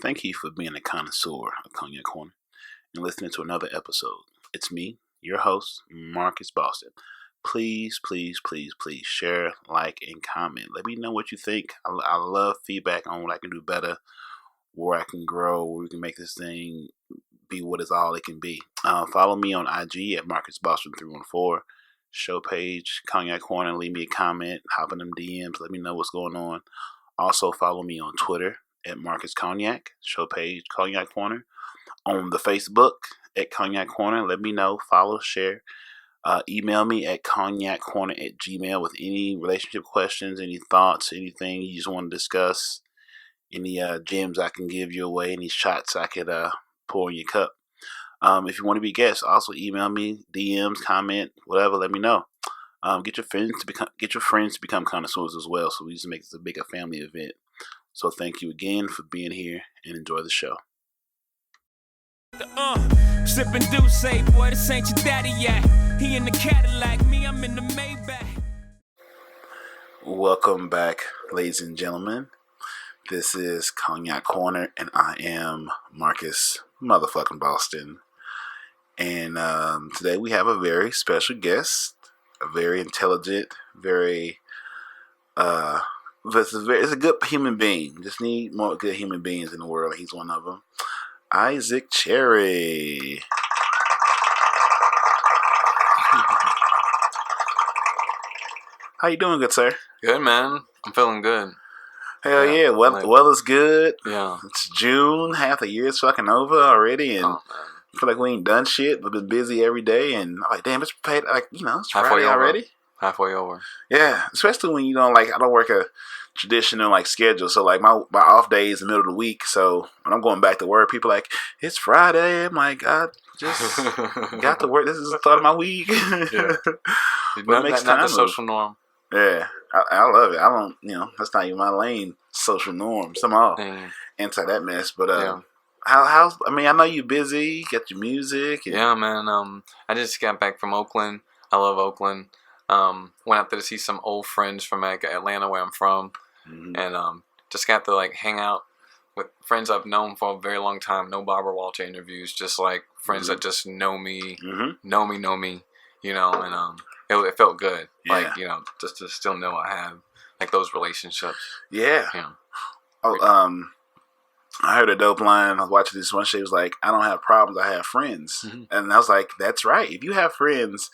Thank you for being a connoisseur of Cognac Corner and listening to another episode. It's me, your host, Marcus Boston. Please share, like, and comment. Let me know what you think. I love feedback on what I can do better, where I can grow, where we can make this thing be what it's all it can be. Follow me on IG at Marcus Boston 314. Show page, Cognac Corner. Leave me a comment. Hop in them DMs. Let me know what's going on. Also follow me on Twitter at Marcus Cognac. Show page, Cognac Corner. On the Facebook at Cognac Corner. Let me know. Follow, share. Email me at cognaccorner@gmail with any relationship questions, any thoughts, anything you just want to discuss, any gems I can give you away, any shots I could pour in your cup. If you want to be a guest, also email me, DMs, comment, whatever. Let me know. Get your friends to become connoisseurs as well. So we just make this a bigger family event. So thank you again for being here and enjoy the show. Sipping do say, boy, this ain't your daddy yet. He in the Cadillac, me, I'm in the Maybach. Welcome back, ladies and gentlemen. This is Cognac Corner, and I am Marcus motherfucking Boston. And today we have a very special guest, a very intelligent, it's a good human being. Just need more good human beings in the world. He's one of them. Isaac Cherry. How you doing, good sir? Good, man. I'm feeling good. Hell yeah. Weather's good. Yeah. It's June. Half the year's fucking over already, and I feel like we ain't done shit. We've been busy every day, and I'm like, damn, it's paid. It's Friday already. Halfway over. Yeah, especially when I don't work a traditional schedule. So my off day is the middle of the week. So when I'm going back to work, people are like, it's Friday. I'm like, I just got to work. This is the start of my week. Yeah. But it makes not the social norm. Yeah, I love it. I don't, that's not even my lane. Social norm. Somehow anti that mess. But how's? I know you're busy. Got your music. Yeah, man. I just got back from Oakland. I love Oakland. Went out there to see some old friends from Atlanta, where I'm from, and just got to hang out with friends I've known for a very long time. No Barbara Walter interviews, just friends that just know me, know me, and it felt good. Yeah. Just to still know I have those relationships. Yeah. Yeah. Oh, I heard a dope line. I was watching this one shit. It was like, I don't have problems, I have friends. And I was like, that's right. If you have friends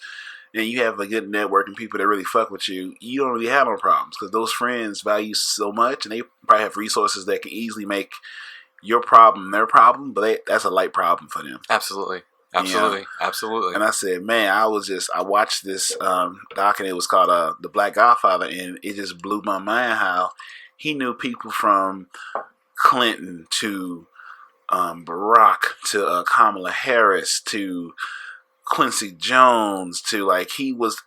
and you have a good network and people that really fuck with you, you don't really have no problems, because those friends value so much, and they probably have resources that can easily make your problem their problem, but that's a light problem for them. Absolutely. And I said, man, I watched this doc, and it was called The Black Godfather, and it just blew my mind how he knew people from Clinton to Barack to Kamala Harris to Quincy Jones to he was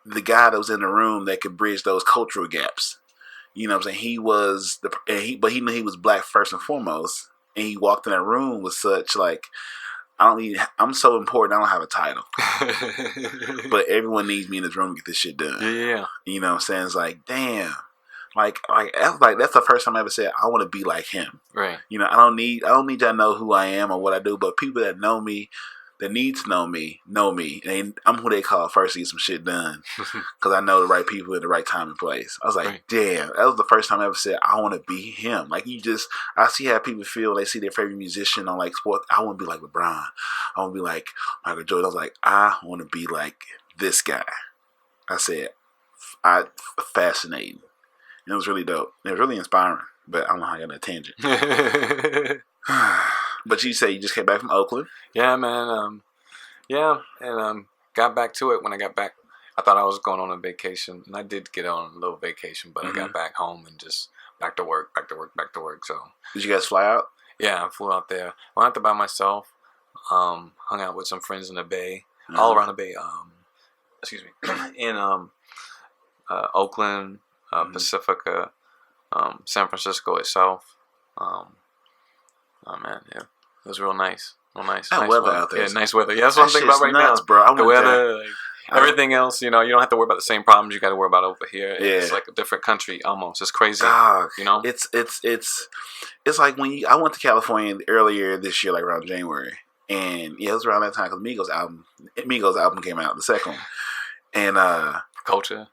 the guy that was in the room that could bridge those cultural gaps. You know what I'm saying? He was but he knew he was black first and foremost, and he walked in that room with such I'm so important, I don't have a title. But everyone needs me in this room to get this shit done. Yeah. You know what I'm saying? It's like, damn. That's the first time I ever said I want to be like him. Right. I don't need y'all to know who I am or what I do, but people that know me, that need to know me, and I'm who they call first to get some shit done, because I know the right people in the right time and place. I was like, damn, that was the first time I ever said I want to be him. I see how people feel. They see their favorite musician on sports. I want to be like LeBron. I want to be like Michael Jordan. I was like, I want to be like this guy. I said, fascinating. And it was really dope. It was really inspiring. But I don't know how I got on a tangent. But you say you just came back from Oakland? Yeah, man. And got back to it when I got back. I thought I was going on a vacation, and I did get on a little vacation, but I got back home and just back to work. So did you guys fly out? Yeah, I flew out there. Went out there by myself. Hung out with some friends in the Bay, all around the Bay. In Oakland, Pacifica, San Francisco itself. Oh man, yeah, it was real nice. Nice weather weather out there. Yeah, nice weather. Yeah, that's what I'm thinking about right nuts, now. Bro. The weather, Everything else, you don't have to worry about the same problems you got to worry about over here. Yeah. It's like a different country almost. It's crazy. Dog, You know? it's like when I went to California earlier this year, like around January, and it was around that time because Migos album came out, the second one, and Culture.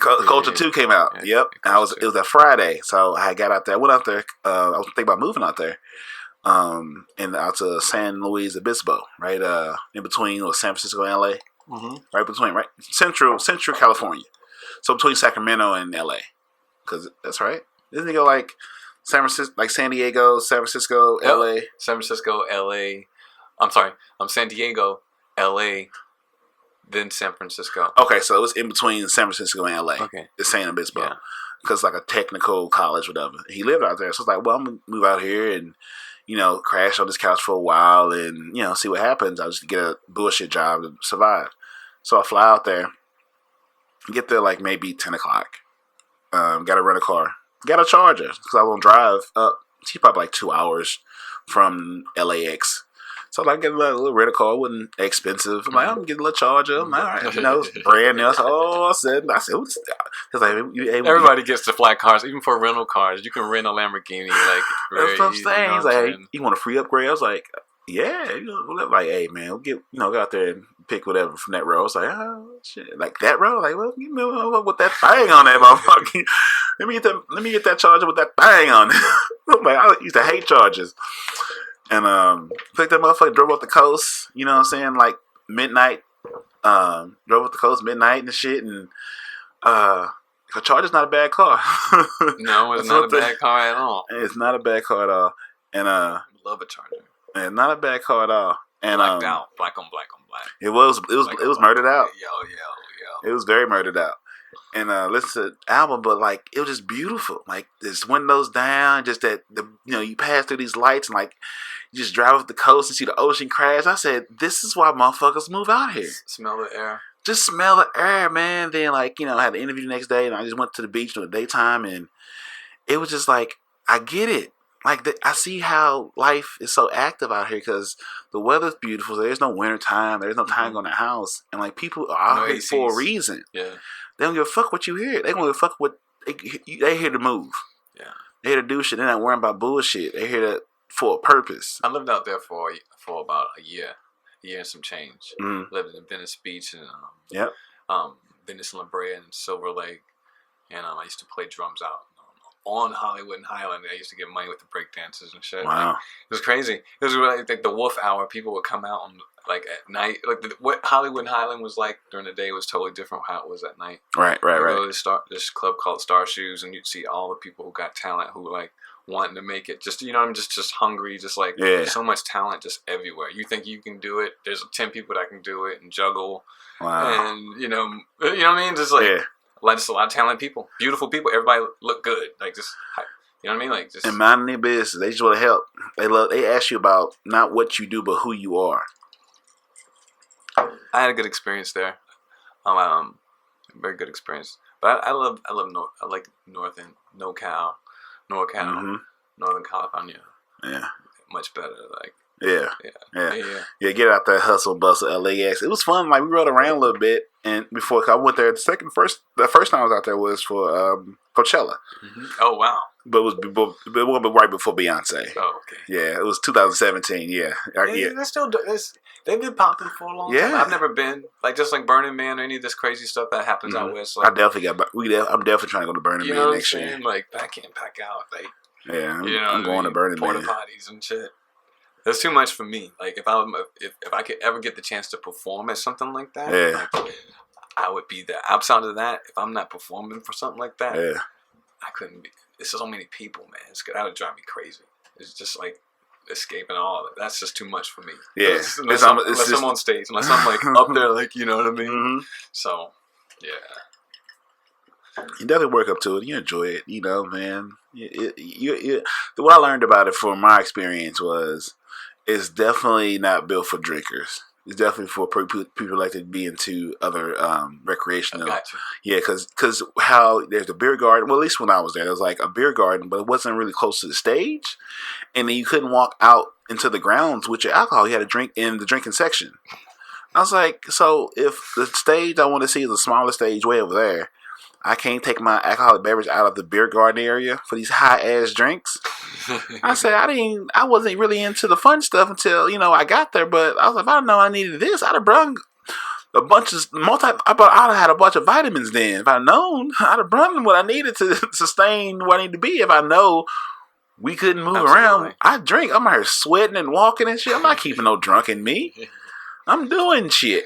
Culture 2 came out. Yeah, Yep, and it was that Friday, so I got out there. I went out there. I was thinking about moving out there, and out to San Luis Obispo, right, in between San Francisco and LA, right central California, so between Sacramento and LA, because that's right. Isn't it go like San Francisco, like San Diego, San Francisco, Yep. LA? San Francisco, LA. I'm sorry. San Diego, LA, then San Francisco. Okay, so it was in between San Francisco and LA. Okay. It's San Obispo. Yeah. Because like a technical college, whatever. He lived out there. So it's like, well, I'm going to move out here and, crash on this couch for a while and, see what happens. I'll just get a bullshit job to survive. So I fly out there, get there like maybe 10 o'clock. Got to rent a car. Got a charger because I was going to drive up. It's probably like 2 hours from LAX. So I get a little rental car. It wasn't expensive. I'm like, I'm getting a little charger. I'm like, all right, it's brand new. I said, what's like, Everybody gets to fly cars, even for rental cars. You can rent a Lamborghini. Like, that's what I'm saying. He's like, hey, you want a free upgrade? I was like, yeah. Like, hey, man, we'll get, go out there and pick whatever from that row. I was like, oh, shit. Like that row? Like, well, with that thing on that motherfucker. Let me get that charger with that thing on it. I'm like, I used to hate chargers. And picked that motherfucker, drove up the coast, you know what I'm saying, like midnight. Drove up the coast midnight and shit. And a Charger's not a bad car. No, it's not a bad car at all. It's not a bad car at all. And love a Charger. And not a bad car at all. And blacked out, black on black on black. It was murdered out. Yo. It was very murdered out. And listen to the album, but like it was just beautiful. Like this windows down, just that you pass through these lights and like you just drive up the coast and see the ocean crash. I said, this is why motherfuckers move out here. Smell the air. Just smell the air, man. Then I had an interview the next day and I just went to the beach in the daytime and it was just like, I get it. Like I see how life is so active out here because the weather's beautiful. There's no winter time. There's no time on the house, and like people are out here for a reason. Yeah, they don't give a fuck what you hear. They don't give a fuck what they here to move. Yeah, they here to do shit. They're not worrying about bullshit. They're here for a purpose. I lived out there for about a year and some change. Lived in Venice Beach and Venice La Brea and Silver Lake, and I used to play drums out on Hollywood and Highland. I used to get money with the break dancers and shit. Wow. Like, it was crazy. It was like the wolf hour. People would come out like at night. Like what Hollywood and Highland was like during the day was totally different from how it was at night. Right. Go to this club called Star Shoes, and you'd see all the people who got talent, who like wanting to make it. Just just hungry. Just like so much talent just everywhere. You think you can do it? There's 10 people that can do it and juggle. Wow. And you know what I mean? Just like. Just a lot of talented people, beautiful people. Everybody look good, like just, you know what I mean, like just. And minding their business, they just want to help. They ask you about not what you do, but who you are. I had a good experience there, very good experience. But I like Northern NorCal, Northern California. Yeah, much better. Like. Yeah. Get out there, hustle, bustle, LAX. It was fun. Like we rode around a little bit, and before I went there, the first time I was out there was for Coachella. Mm-hmm. Oh wow! But it was right before Beyonce. Oh okay. Yeah, it was 2017. Yeah. They're still they've been popping for a long time. I've never been just like Burning Man or any of this crazy stuff that happens out west. Like, I'm definitely trying to go to Burning Man next year. Like back in, back out. Like I'm going to Burning Man. Porta potties and shit. That's too much for me. Like if I could ever get the chance to perform at something like that, I would be there. Outside of that, if I'm not performing for something like that, I couldn't be. There's so many people, man. That would drive me crazy. It's just like escaping all of it. That's just too much for me. Yeah, unless I'm on stage, unless I'm like up there, like you know what I mean. Mm-hmm. So, yeah. You definitely work up to it. You enjoy it, man. What I learned about it from my experience was. It's definitely not built for drinkers. It's definitely for people like to be into other recreational. Gotcha. Yeah, because how there's a beer garden. Well, at least when I was there, there was like a beer garden, but it wasn't really close to the stage, and then you couldn't walk out into the grounds with your alcohol. You had to drink in the drinking section. I was like, so if the stage I want to see is a smaller stage way over there, I can't take my alcoholic beverage out of the beer garden area for these high ass drinks. I said I wasn't really into the fun stuff until I got there. But I was like, if I didn't know I needed this, I'd have brung a bunch of I'd have had a bunch of vitamins. Then if I'd known, I'd have brung what I needed to sustain where I need to be. If I know we couldn't move around, I drink. I'm out here sweating and walking and shit. I'm not keeping no drunk in me. I'm doing shit.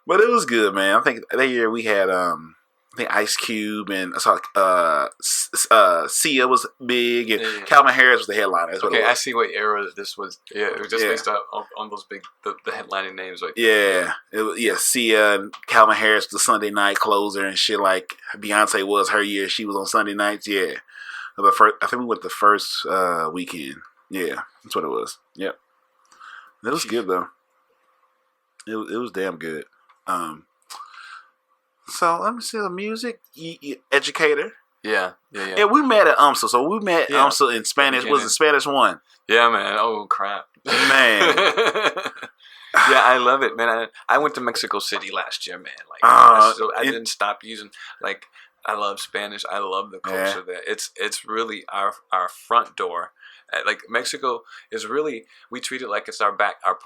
But it was good, man. I think that year we had I think Ice Cube and I saw Sia was big and Calvin Harris was the headliner. That's okay, I see what era this was. Yeah, it was just based on those big the headlining names right there. Yeah, Sia and Calvin Harris the Sunday night closer and shit like Beyonce was her year. She was on Sunday nights. Yeah, I think we went the first weekend. Yeah, that's what it was. Yep, it was good though. It was damn good. So let me see the music. Educator. Yeah. We met at UMSL. So we met UMSL in Spanish. Was the Spanish one? Yeah, man. Oh crap, man. Yeah, I love it, man. I went to Mexico City last year, man. Like, I didn't stop using. Like, I love Spanish. I love the culture there. It's really our front door. Like Mexico is really, we treat it like it's our backyard,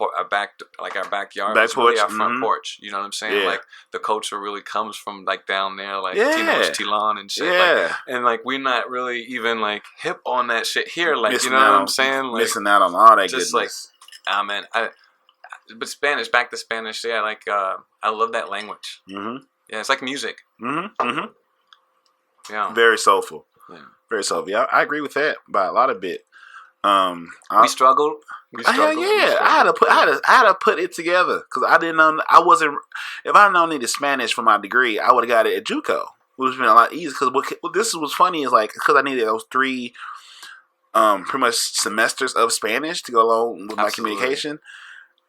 it's really our front porch. You know what I'm saying? Like the culture really comes from like down there, like Tenochtitlan and shit. Like, and like we're not really even like hip on that shit here. Like missing, you know what I'm saying? Like missing out on all that just goodness. Like, man, but Spanish, back to Spanish. Yeah, like I love that language. Mm-hmm. Yeah, it's like music. Mm-hmm. Mm-hmm. Yeah, very soulful. Yeah, very soulful. Yeah, I agree with that by a lot of bit. We struggled. Hell yeah! I had to put it together because I didn't know. I wasn't. If I known needed Spanish for my degree, I would have got it at JUCO. It would have been a lot easier. Because what this was funny is like because I needed those 3, pretty much semesters of Spanish to go along with my communication.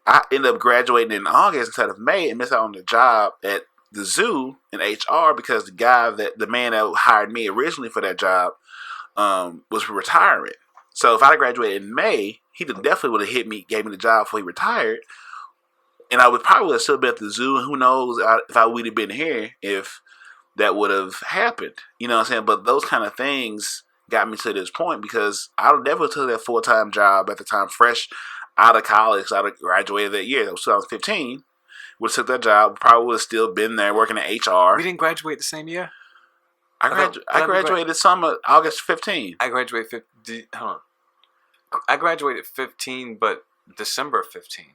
I ended up graduating in August instead of May and missed out on the job at the zoo in HR because the man that hired me originally for that job was retiring. So if I graduated in May, he definitely would have gave me the job before he retired, and I would probably have still been at the zoo. And who knows if I would have been here if that would have happened. You know what I'm saying? But those kind of things got me to this point because I definitely took that full-time job at the time, fresh out of college. I graduated that year. That was 2015. Would have took that job. Probably would have still been there working at HR. We didn't graduate the same year. I graduated August 15. I graduated hold on. I graduated 15, but December 15.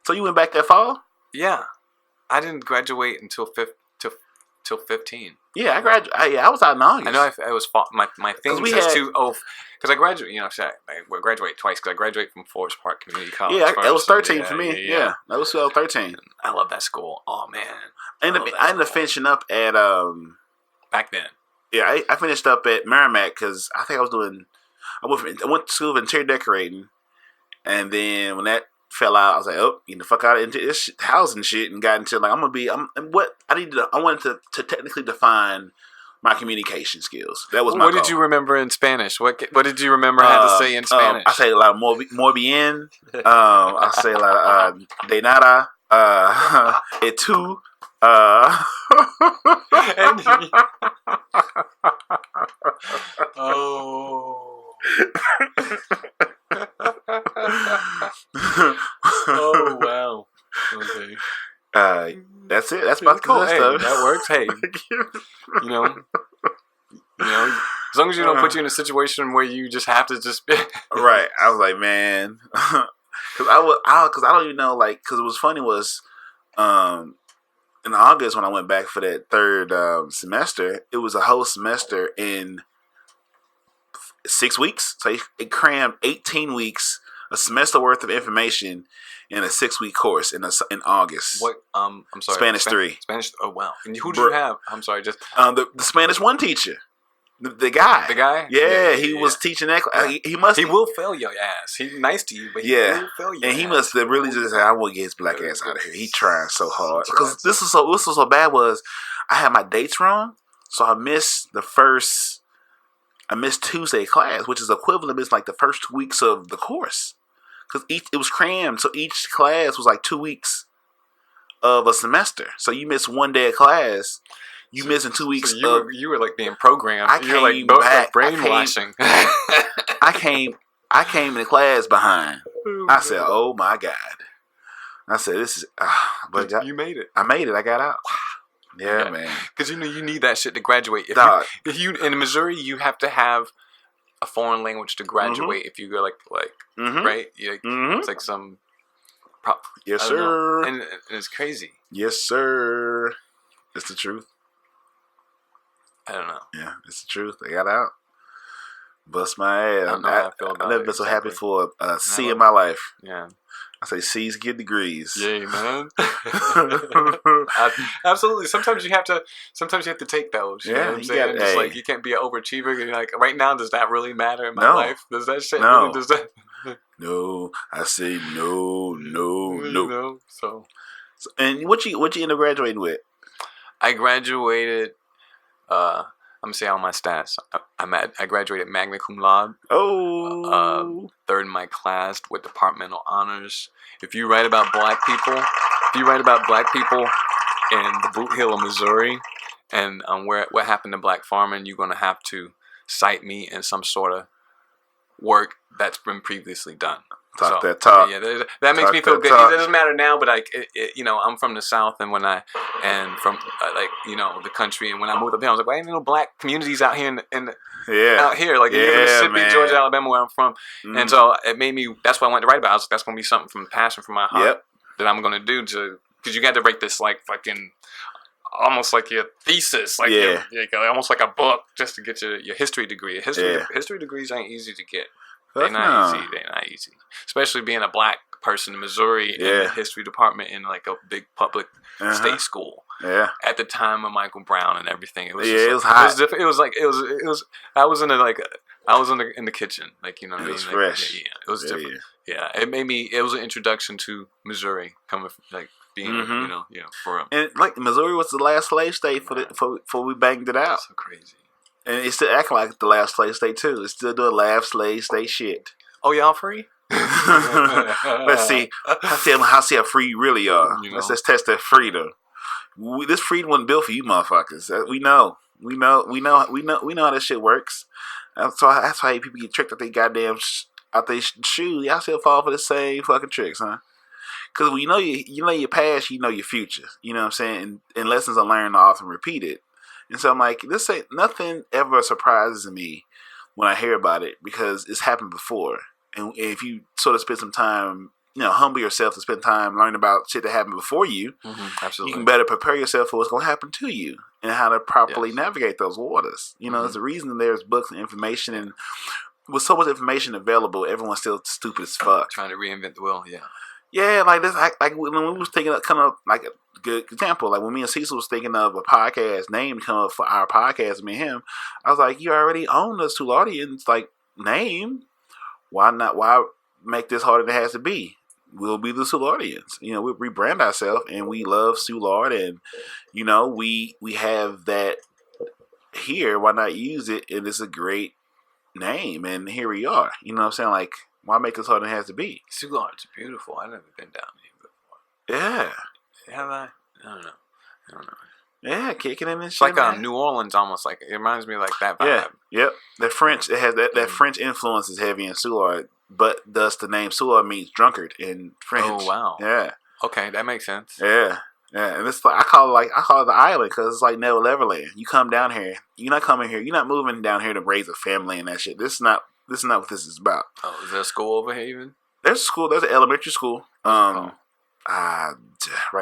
So you went back that fall? Yeah, I didn't graduate until 15. Yeah, I graduated. I was out in August. I know I was my thing says because I graduated. You know, I graduated twice because I graduated from Forest Park Community College. Yeah, that was 13 for me. Yeah, that was 13. I love that school. Oh man, I ended up finishing up at back then. Yeah, I finished up at Merrimack because I think I went to school of interior decorating, and then when that fell out, I was like, oh, get the fuck out of this housing shit, and got into like I wanted to technically define my communication skills. That was my goal. What did you remember in Spanish? What did you remember I had to say in Spanish? I say a lot of more bien. I say a lot of de nada, et tu. Oh wow. Okay. That's it. That's about cool. The stuff. That works. Hey, you know, as long as you don't put you in a situation where you just have to just right. I was like, man, because I don't even know, like, because it was funny was, in August when I went back for that third semester, it was a whole semester in 6 weeks. So it crammed 18 weeks, a semester worth of information in a 6-week course in August. What? I'm sorry. Spanish 3. Spanish. Oh wow. And who did you have? I'm sorry. Just the Spanish 1 teacher. The guy. The guy? Yeah, he was teaching that. He will fail your ass. He's nice to you, but he will fail your ass. And he must have really just said, I want to get his black ass out of here. He trying so hard. Because this was so bad was I had my dates wrong. So I missed Tuesday class, which is equivalent. It's like the first 2 weeks of the course. because it was crammed. So each class was like 2 weeks of a semester. So you miss one day of class, you missing 2 weeks. So you were like being programmed. You were like brainwashing. I came to class behind. I said, "Oh my God." I said, "This is." But you made it. I made it. I got out. Yeah, man. Because you need that shit to graduate. If you in Missouri, you have to have a foreign language to graduate. If you go right, it's like some. Yes, sir. And it's crazy. Yes, sir. It's the truth. I don't know. Yeah, it's the truth. I got out. Bust my ass. I don't know how I feel about I've never it been so happy exactly. for a C in my life. Yeah. I say C's get degrees. Yay, man. Absolutely. Sometimes you have to take those. You know what I'm saying? It's like you can't be an overachiever. You're like, right now, does that really matter in my life? Does that shit really does that? No. I say no. So and what you end up graduating with? I graduated I'm gonna say all my stats. I graduated magna cum laude. Oh. Third in my class with departmental honors. If you write about black people in the Boot Hill of Missouri, and what happened to black farming, you're gonna have to cite me in some sort of work that's been previously done. Talk that talk. Yeah, that makes me feel good. It doesn't matter now, but I'm from the South, and from the country, and when I moved up here, I was like, well, ain't no black communities out here out here, like in Mississippi, Georgia, Alabama, where I'm from, and so it made me. That's what I wanted to write about. I was like, that's going to be something from passion from my heart that I'm going to do because you got to write this like fucking. Almost like your thesis, almost like a book, just to get your history degree. History degrees ain't easy to get. They're not easy. Especially being a black person in Missouri in the history department in like a big public state school. Yeah. At the time of Michael Brown and everything, it was it was hot. It was. I was in the kitchen, like you know what I mean. It was fresh. It was different. Yeah. It made me. It was an introduction to Missouri coming like. Being, for him. And like Missouri was the last slave state before we banged it out. So crazy. And it's still acting like the last slave state too. It's still doing last slave state shit. Oh, y'all free? Let's see. How free you really are. Let's test that freedom. This freedom wasn't built for you, motherfuckers. We know how this shit works. So that's why people get tricked out they goddamn out their shoes. Y'all still fall for the same fucking tricks, huh? Because when you know your past, you know your future. You know what I'm saying? And lessons are learned are often repeated. And so I'm like, this ain't nothing ever surprises me when I hear about it because it's happened before. And if you sort of spend some time, humble yourself to spend time learning about shit that happened before you, absolutely, you can better prepare yourself for what's going to happen to you and how to properly navigate those waters. There's a reason there's books and information, and with so much information available, everyone's still stupid as fuck. Trying to reinvent the wheel, Yeah, like this. Like when we was thinking of coming up, like a good example, like when me and Cecil was thinking of a podcast name to come up for our podcast, me and him, I was like, you already own the Sulaudians, like name. Why not? Why make this harder than it has to be? We'll be the Sulaudians. We rebrand ourselves, and we love Soulard, and we have that here. Why not use it? And it's a great name, and here we are. You know what I'm saying? Like. Why make this harder than it has to be? Soulard's beautiful. I've never been down here before. Yeah. Have I? I don't know. Yeah, kicking in and it's shit. Like New Orleans, almost like it reminds me like that vibe. Yeah. Yep. The French, it has that French influence is heavy in Soulard, but thus the name Soulard means drunkard in French. Oh wow. Yeah. Okay, that makes sense. Yeah. Yeah, and it's like I call it the island because it's like Never Neverland. You come down here, you're not coming here, you're not moving down here to raise a family and that shit. This is not what this is about. Oh, is there a school over here even? There's a school. There's an elementary school. Right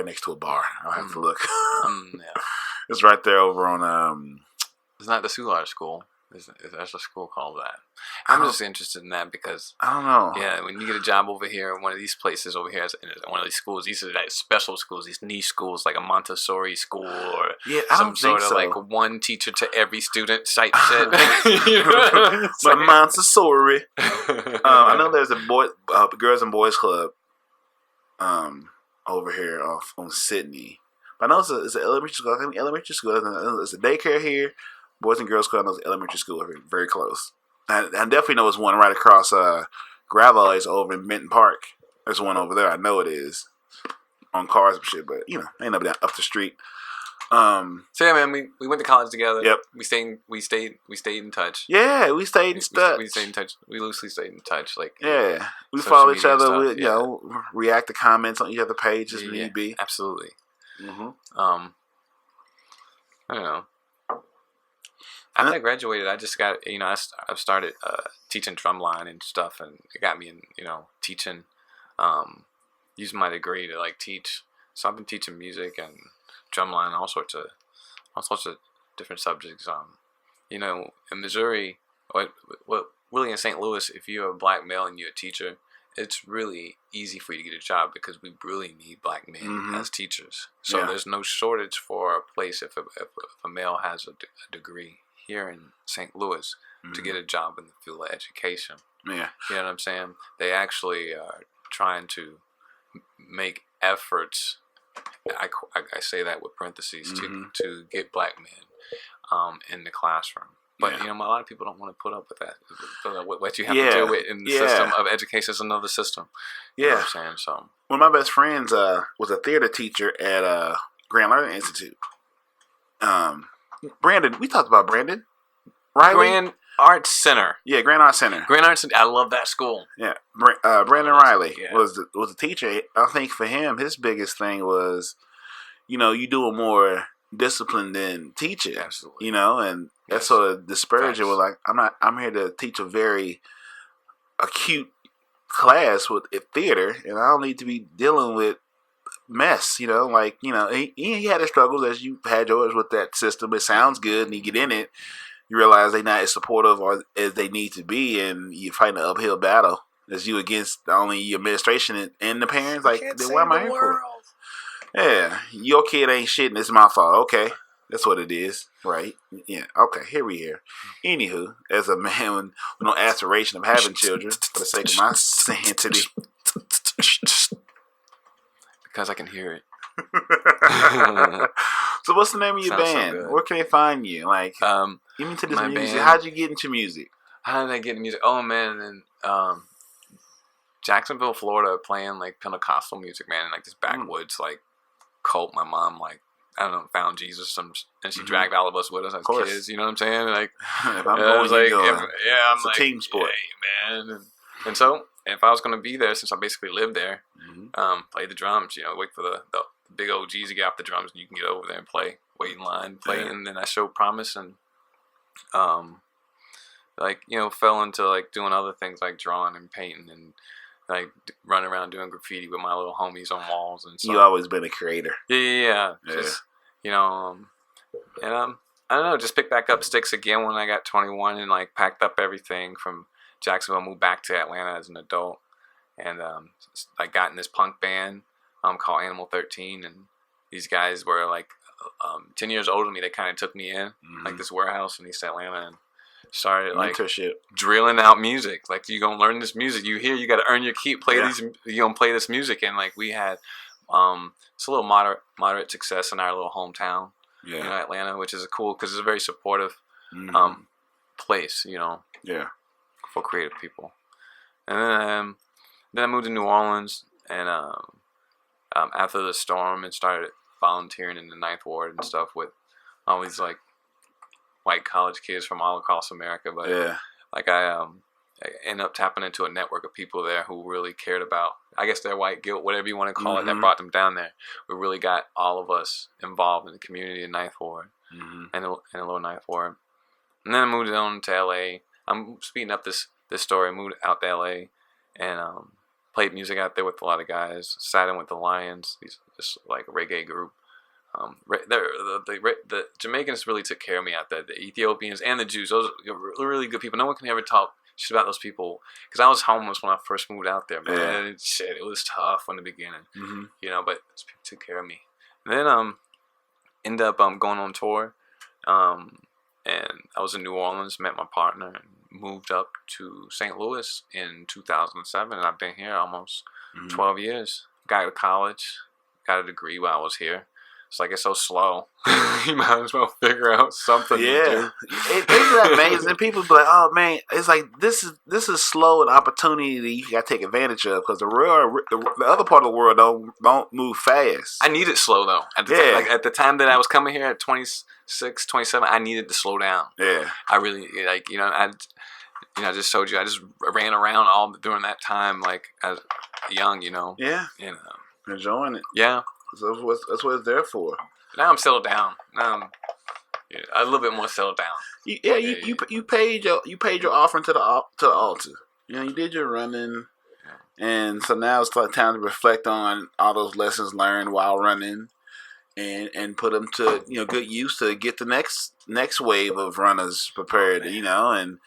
next to a bar. I'll have to look. Yeah. It's right there over on. It's not the Soulard school. There's a school called that. I'm just interested in that because I don't know. Yeah, when you get a job over here, one of these places over here, one of these schools, these are like special schools, these niche schools, like a Montessori school or some sort of like one teacher to every student type shit. Like Montessori. I know there's a girls and boys club over here off on Sydney, but I know it's an elementary school. I think elementary school. It's a daycare here. Boys and Girls Club, I know elementary school are very close. I definitely know it's one right across gravel is over in Benton Park. There's one over there. I know it is on cars and shit, but ain't up the street. So yeah, man, we went to college together. Yep. We stayed in touch. Yeah, we stayed in touch. We stayed in touch. We loosely stayed in touch. Like we follow each other. Stuff, We react to comments on each other pages if need be. Absolutely. Mm-hmm. I don't know. After I graduated, I just got I started teaching drumline and stuff, and it got me in teaching, using my degree to like teach. So I've been teaching music and drumline, all sorts of different subjects. In Missouri, what really in St. Louis, if you're a black male and you're a teacher, it's really easy for you to get a job because we really need black men as teachers. So there's no shortage for a place if a male has a degree here in St. Louis to get a job in the field of education. Yeah, you know what I'm saying? They actually are trying to make efforts. I say that with parentheses to get black men in the classroom. But a lot of people don't want to put up with that. What you have to deal with in the system of education is another system. You know what I'm saying? So one of my best friends was a theater teacher at Grand Learning Institute. Brandon, we talked about Brandon. Riley? Grand Arts Center. Yeah, Grand Arts Center. Grand Arts Center. I love that school. Yeah, Brandon Riley was a teacher. I think for him, his biggest thing was, you doing more discipline than teaching. Absolutely. And that sort of disparaged it. Was like, I'm here to teach a very acute class with theater, and I don't need to be dealing with mess. He had his struggles as you had yours with that system. It sounds good, and you get in it, you realize they're not as supportive or as they need to be, and you're fighting an uphill battle as you against only your administration and the parents. Like, then what am I here for? Yeah, your kid ain't shit, and it's my fault. Okay, that's what it is, right? Yeah. Okay, here we are. Anywho, as a man with no aspiration of having children, for the sake of my sanity, because I can hear it. So what's the name of your band? So where can they find you? Like, get me to this music. Band, how'd you get into music? How did I get into music? Oh man, and Jacksonville, Florida, playing like Pentecostal music, man, in like this backwoods like cult. My mom found Jesus, and she dragged all of us with us as kids. You know what I'm saying? Like, if I'm going, it's a team sport, man. And so, if I was going to be there, since I basically lived there, play the drums. Wait for the big OGs to get off the drums, and you can get over there and play. Wait in line, play, and then I showed promise, and fell into like doing other things like drawing and painting and like running around doing graffiti with my little homies on walls and stuff. You always been a creator. Yeah. Just and I don't know, just picked back up sticks again when I got 21 and like packed up everything from Jacksonville, moved back to Atlanta as an adult, and I got in this punk band called Animal 13, and these guys were like 10 years older than me. They kind of took me in like this warehouse in East Atlanta and started like drilling out music. Like, you gonna learn this music. You got to earn your keep. Play these. You gonna play this music, and like we had it's a little moderate success in our little hometown, Atlanta, which is cool because it's a very supportive place, for creative people. And then I moved to New Orleans, and after the storm, and started volunteering in the Ninth Ward and stuff with all these like white college kids from all across America. But like I ended up tapping into a network of people there who really cared about, I guess, their white guilt, whatever you want to call it, that brought them down there. We really got all of us involved in the community in Ninth Ward and the Lower Ninth Ward. And then I moved on to LA. I'm speeding up this story. I moved out to LA and played music out there with a lot of guys. Sat in with the Lions, this like reggae group. The Jamaicans really took care of me out there. The Ethiopians and the Jews, those are really good people. No one can ever talk shit about those people, because I was homeless when I first moved out there, man. It was tough in the beginning, but those people took care of me. And then ended up going on tour, and I was in New Orleans, met my partner, and moved up to St. Louis in 2007, and I've been here almost 12 years. Got to college, got a degree while I was here. It's like it's so slow. You might as well figure out something to Yeah, do. it's amazing. People be like, "Oh man, it's like this is slow an opportunity that you got to take advantage of because the other part of the world don't move fast." I needed slow though. At the time that I was coming here at 26, 27, I needed to slow down. Yeah, I really I just told you I just ran around all during that time like as young. Yeah, enjoying it. Yeah, so that's what it's there for. Now I'm settled down. Now I'm a little bit more settled down. You paid your offering to the altar. You did your running, and so now it's like time to reflect on all those lessons learned while running, and put them to good use to get the next wave of runners prepared. And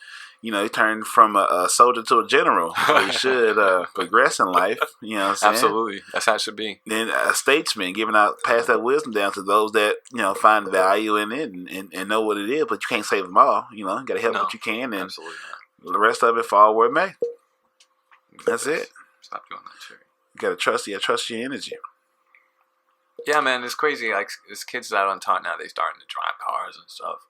he turned from a soldier to a general. So he should progress in life. You know what I'm saying? Absolutely, that's how it should be. Then a statesman pass that wisdom down to those that find value in it and know what it is. But you can't save them all. You got to help what you can, and absolutely not. the rest of it fall where it may. That's it. Stop doing that, Cherry. You gotta trust. You gotta trust your energy. Yeah, man, it's crazy. Like, there's kids out on top now, they starting to drive cars and stuff.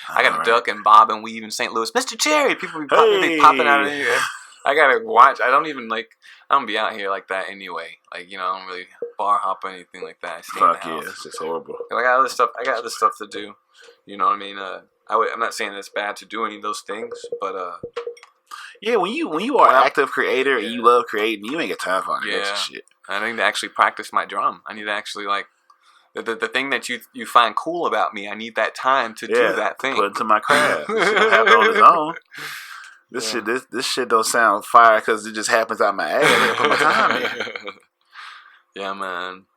I got to duck and bob and weave in St. Louis. Mr. Cherry! People be popping out of here. I got to watch. I don't be out here like that anyway. Like, I don't really bar hop or anything like that. I stay in the house. It's just horrible. I got other stuff to do. You know what I mean? I'm not saying it's bad to do any of those things, but yeah, when you are an active creator and you love creating, you ain't got time for that shit. I need to actually practice my drum. I need to actually the thing that you find cool about me. I need that time to do that thing. Put it to my craft. This shit don't happen on its own. This shit don't sound fire because it just happens out my ass. I put my time in. Yeah, man.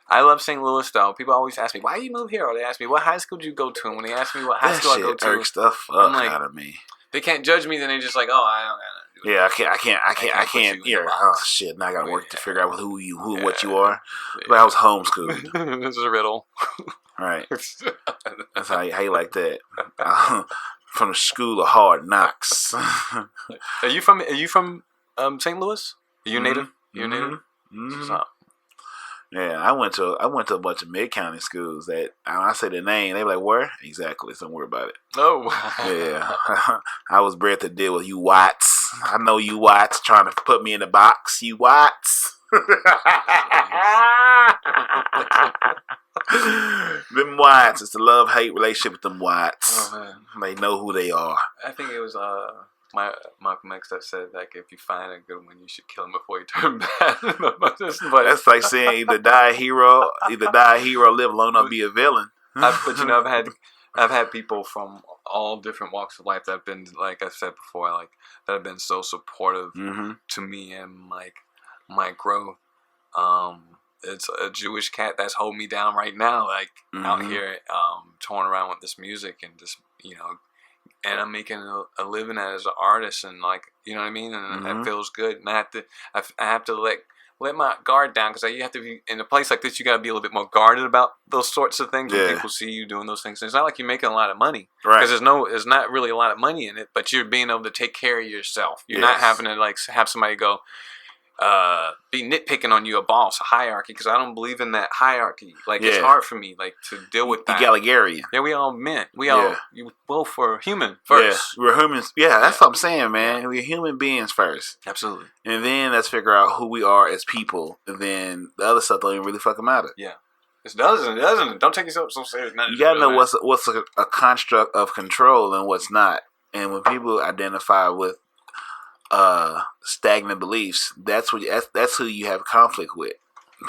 I love St. Louis though. People always ask me, "Why you move here?" Or they ask me, "What high school did you go to?" And when they ask me what high school I go to, that shit irks the fuck out of me. They can't judge me. Then they just like, "Oh, I don't gotta." Yeah, I can't. Oh shit! Now I gotta work to figure out what you are. But I was homeschooled. This is a riddle. Right. That's how you like that. From the school of hard knocks. Are you from St. Louis? Are you native? You're native. Mm-hmm. Yeah, I went to a bunch of mid-county schools that I say the name, they be like, "Where?" Exactly. Don't worry about it. Oh. Yeah. I was bred to deal with you Watts. I know you Watts trying to put me in the box. You Watts. Them Watts. It's a love-hate relationship with them Watts. Oh, man. They know who they are. I think it was Malcolm X that said like if you find a good one, you should kill him before you turn bad. But that's like saying either die a hero, live long enough to be a villain. But I've had people from all different walks of life that have been, like I said before, like that have been so supportive to me and like my growth. It's a Jewish cat that's holding me down right now, like out here, touring around with this music and just and I'm making a living as an artist, and like you know what I mean, and it feels good. And I have to let my guard down because you have to be in a place like this. You got to be a little bit more guarded about those sorts of things when people see you doing those things. And it's not like you're making a lot of money, because there's not really a lot of money in it. But you're being able to take care of yourself. You're not having to like have somebody go be nitpicking on you, a boss, a hierarchy, because I don't believe in that hierarchy. Like it's hard for me like to deal with that. Egalitarian. Yeah, we all meant you both were human first. Yeah, we're humans. Yeah, that's what I'm saying, man. We're human beings first. Absolutely. And then let's figure out who we are as people, and then the other stuff don't even really fucking matter. Yeah. It doesn't. Don't take yourself so serious. You gotta know what's a construct of control and what's not. And when people identify with stagnant beliefs, that's who you have conflict with.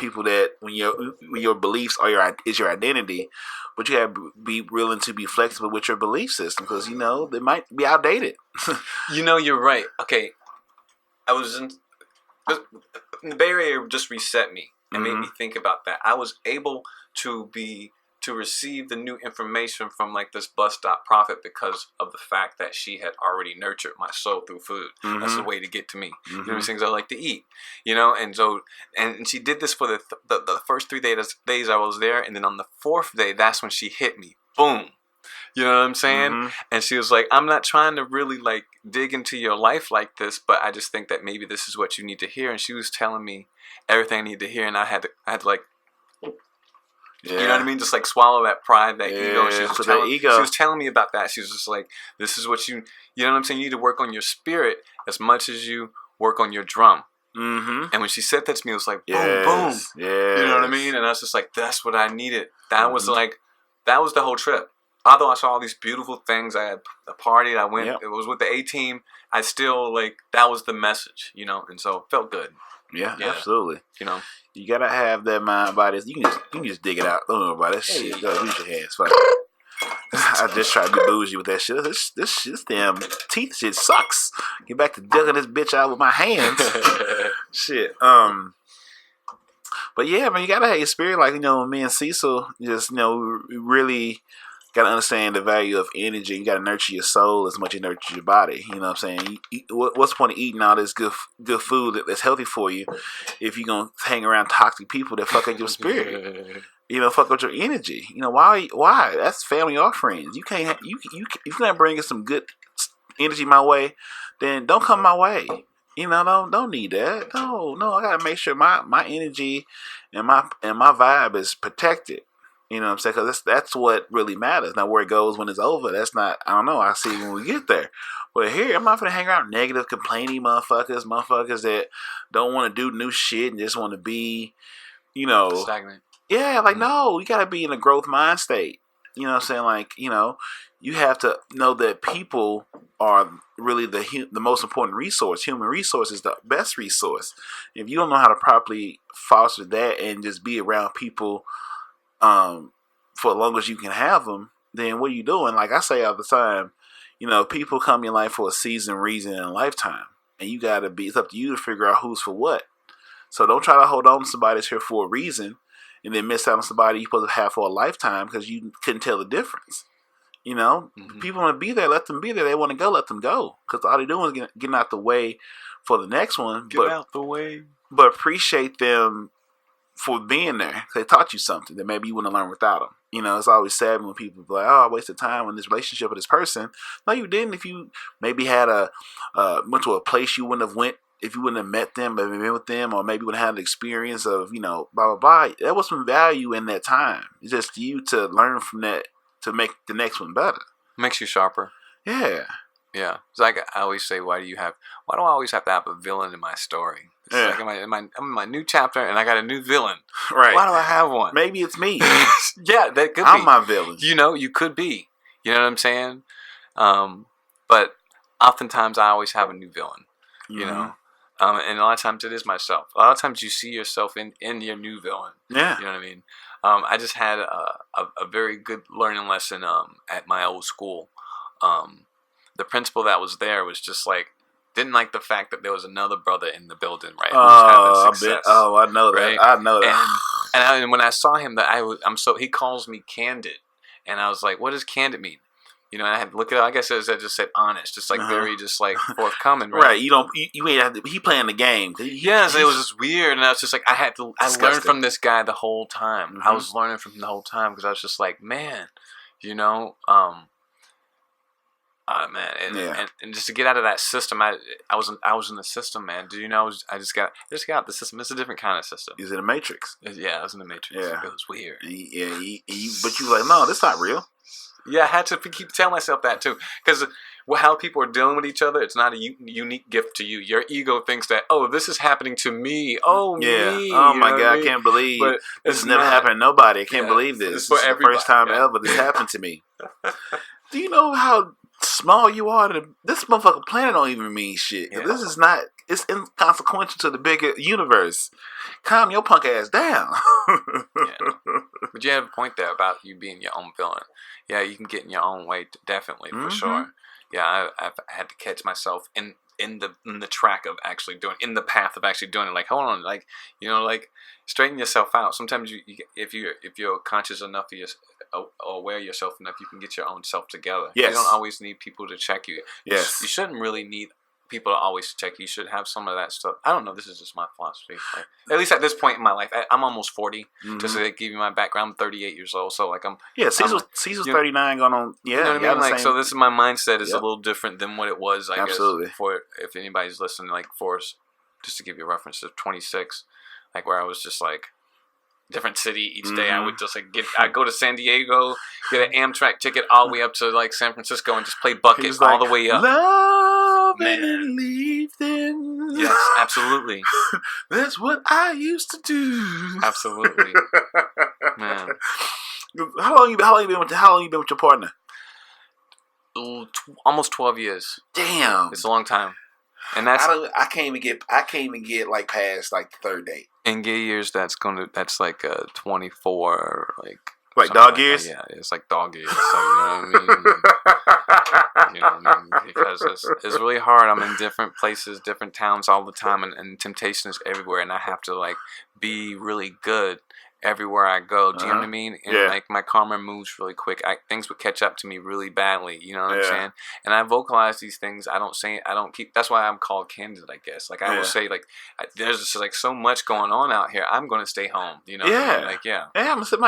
People that when your beliefs are your identity, but you have to be willing to be flexible with your belief system because they might be outdated. You're right. Okay, I was in the Bay Area, just reset me and made me think about that. I was able to receive the new information from like this bus stop prophet because of the fact that she had already nurtured my soul through food. That's the way to get to me. Things I like to eat, and so and she did this for the first 3 days I was there, and then on the 4th day, that's when she hit me. Boom. You know what I'm saying? And she was like, "I'm not trying to really like dig into your life like this, but I just think that maybe this is what you need to hear." And she was telling me everything I need to hear, and I had to like. Yeah. You know what I mean? Just like swallow that pride, that ego. And she was telling me about that. She was just like, this is what you know what I'm saying? You need to work on your spirit as much as you work on your drum. Mm-hmm. And when she said that to me, it was like, boom, boom. Yeah. You know what I mean? And I was just like, that's what I needed. That was the whole trip. Although I saw all these beautiful things, I had a party, I went, it was with the A-team, I still, like, that was the message, you know? And so it felt good. Yeah, absolutely. You know? You gotta have that mind body. You can just dig it out. Don't worry about that shit. Go use your hands. Fuck. I just tried to be bougie with that shit. This damn teeth shit sucks. Get back to digging this bitch out with my hands. Shit. But yeah, man, you gotta have your spirit. Like, you know, me and Cecil just, you know, we really gotta understand the value of energy. You gotta nurture your soul as much as you nurture your body. You know what I'm saying? What's the point of eating all this good food that's healthy for you if you're gonna hang around toxic people that fuck up your spirit? You know, fuck up your energy. You know, why? That's family or friends. You can't. You if you're not bringing some good energy my way, then don't come my way. You know, don't need that. No. I gotta make sure my energy and my vibe is protected. You know what I'm saying? Because that's what really matters. Now, where it goes when it's over, that's not. I don't know. I see when we get there. But here, I'm not gonna hang around negative, complaining motherfuckers that don't want to do new shit and just want to be, you know, stagnant. Yeah, like, no, you gotta be in a growth mind state. You know what I'm saying? Like, you know, you have to know that people are really the most important resource. Human resource is the best resource. If you don't know how to properly foster that and just be around people for as long as you can have them, then what are you doing? Like I say all the time, you know, people come in your life for a season, reason, and a lifetime. And you gotta it's up to you to figure out who's for what. So don't try to hold on to somebody that's here for a reason and then miss out on somebody you're supposed to have for a lifetime because you couldn't tell the difference. You know, people want to be there, let them be there. They want to go, let them go. Because all they're doing is getting out the way for the next one. Get out the way. But appreciate them for being there. They taught you something that maybe you wouldn't have learned without them. You know, it's always sad when people be like, oh, I wasted time in this relationship with this person. No, you didn't. If you maybe had went to a place you wouldn't have went if you wouldn't have met them, maybe been with them, or maybe wouldn't have the experience of, you know, blah, blah, blah. There was some value in that time. It's just you to learn from that to make the next one better. Makes you sharper. Yeah. Yeah. It's like I always say, why do I always have to have a villain in my story? It's like I'm in my new chapter and I got a new villain. Right. Why do I have one? Maybe it's me. Yeah, that could be. I'm my villain. You know, you could be. You know what I'm saying? But oftentimes I always have a new villain. You know? And a lot of times it is myself. A lot of times you see yourself in your new villain. Yeah. You know what I mean? I just had a very good learning lesson at my old school. The principal that was there was just like, didn't like the fact that there was another brother in the building, right? Who was having success, I know that. right? I know that. And when I saw him, he calls me candid. And I was like, what does candid mean? You know, and I had to look it up. I guess it just said honest, just like very, just like forthcoming, right? Right. You ain't have to. He playing the game. Yes, it was just weird, and I was just like, I learned from this guy the whole time. Mm-hmm. I was learning from him the whole time because I was just like, man, you know, man, and just to get out of that system, I was in the system, man. Do you know? I just got out the system. It's a different kind of system. He's in the Matrix. Yeah, I was in the Matrix. Yeah, it was weird. But you were like, no, that's not real. Yeah, I had to keep telling myself that too, because how people are dealing with each other, it's not a unique gift to you. Your ego thinks that, oh, this is happening to me. Oh, yeah. me. Oh my God, I can't believe this has never happened to nobody. I can't believe this. This is the first time ever this happened to me. Do you know how small you are? This motherfucking planet don't even mean shit. Yeah. This is not. It's inconsequential to the bigger universe. Calm your punk ass down. Yeah. But you have a point there about you being your own villain. Yeah, you can get in your own way, definitely, for sure. Yeah, I've had to catch myself in the track of actually doing, in the path of actually doing it. Like, hold on, like, you know, like, straighten yourself out. Sometimes if you're conscious enough of or aware of yourself enough, you can get your own self together. Yes. You don't always need people to check you. Yes. You shouldn't really need people to always check you. You should have some of that stuff. I don't know. This is just my philosophy. Like, at least at this point in my life, I'm almost 40. Just to give you my background, I'm 38 years old. So like Cecil's 39 going on. Yeah, you know what I mean. Like, so this is my mindset is a little different than what it was. I guess for if anybody's listening, like just to give you a reference to 26, like where I was just like, different city each day. I would just like I'd go to San Diego, get an Amtrak ticket all the way up to like San Francisco, and just play buckets all the way up. Love and leave them. Yes, absolutely. That's what I used to do. Absolutely, man. How long you been with your partner? Almost 12 years. Damn, it's a long time. And that's I can't even get like past like the third date. In gay years, that's like 24, like dog years. Yeah, it's like dog years. So you know what I mean. You know what I mean? Because it's really hard. I'm in different places, different towns all the time, and temptation is everywhere, and I have to like be really good everywhere I go. Do you know what I mean? And like my karma moves really quick. Things would catch up to me really badly. You know what I'm saying? And I vocalize these things. I don't keep. That's why I'm called candid, I guess. Like I will say, like there's just like so much going on out here. I'm gonna stay home. You know? What I mean? Like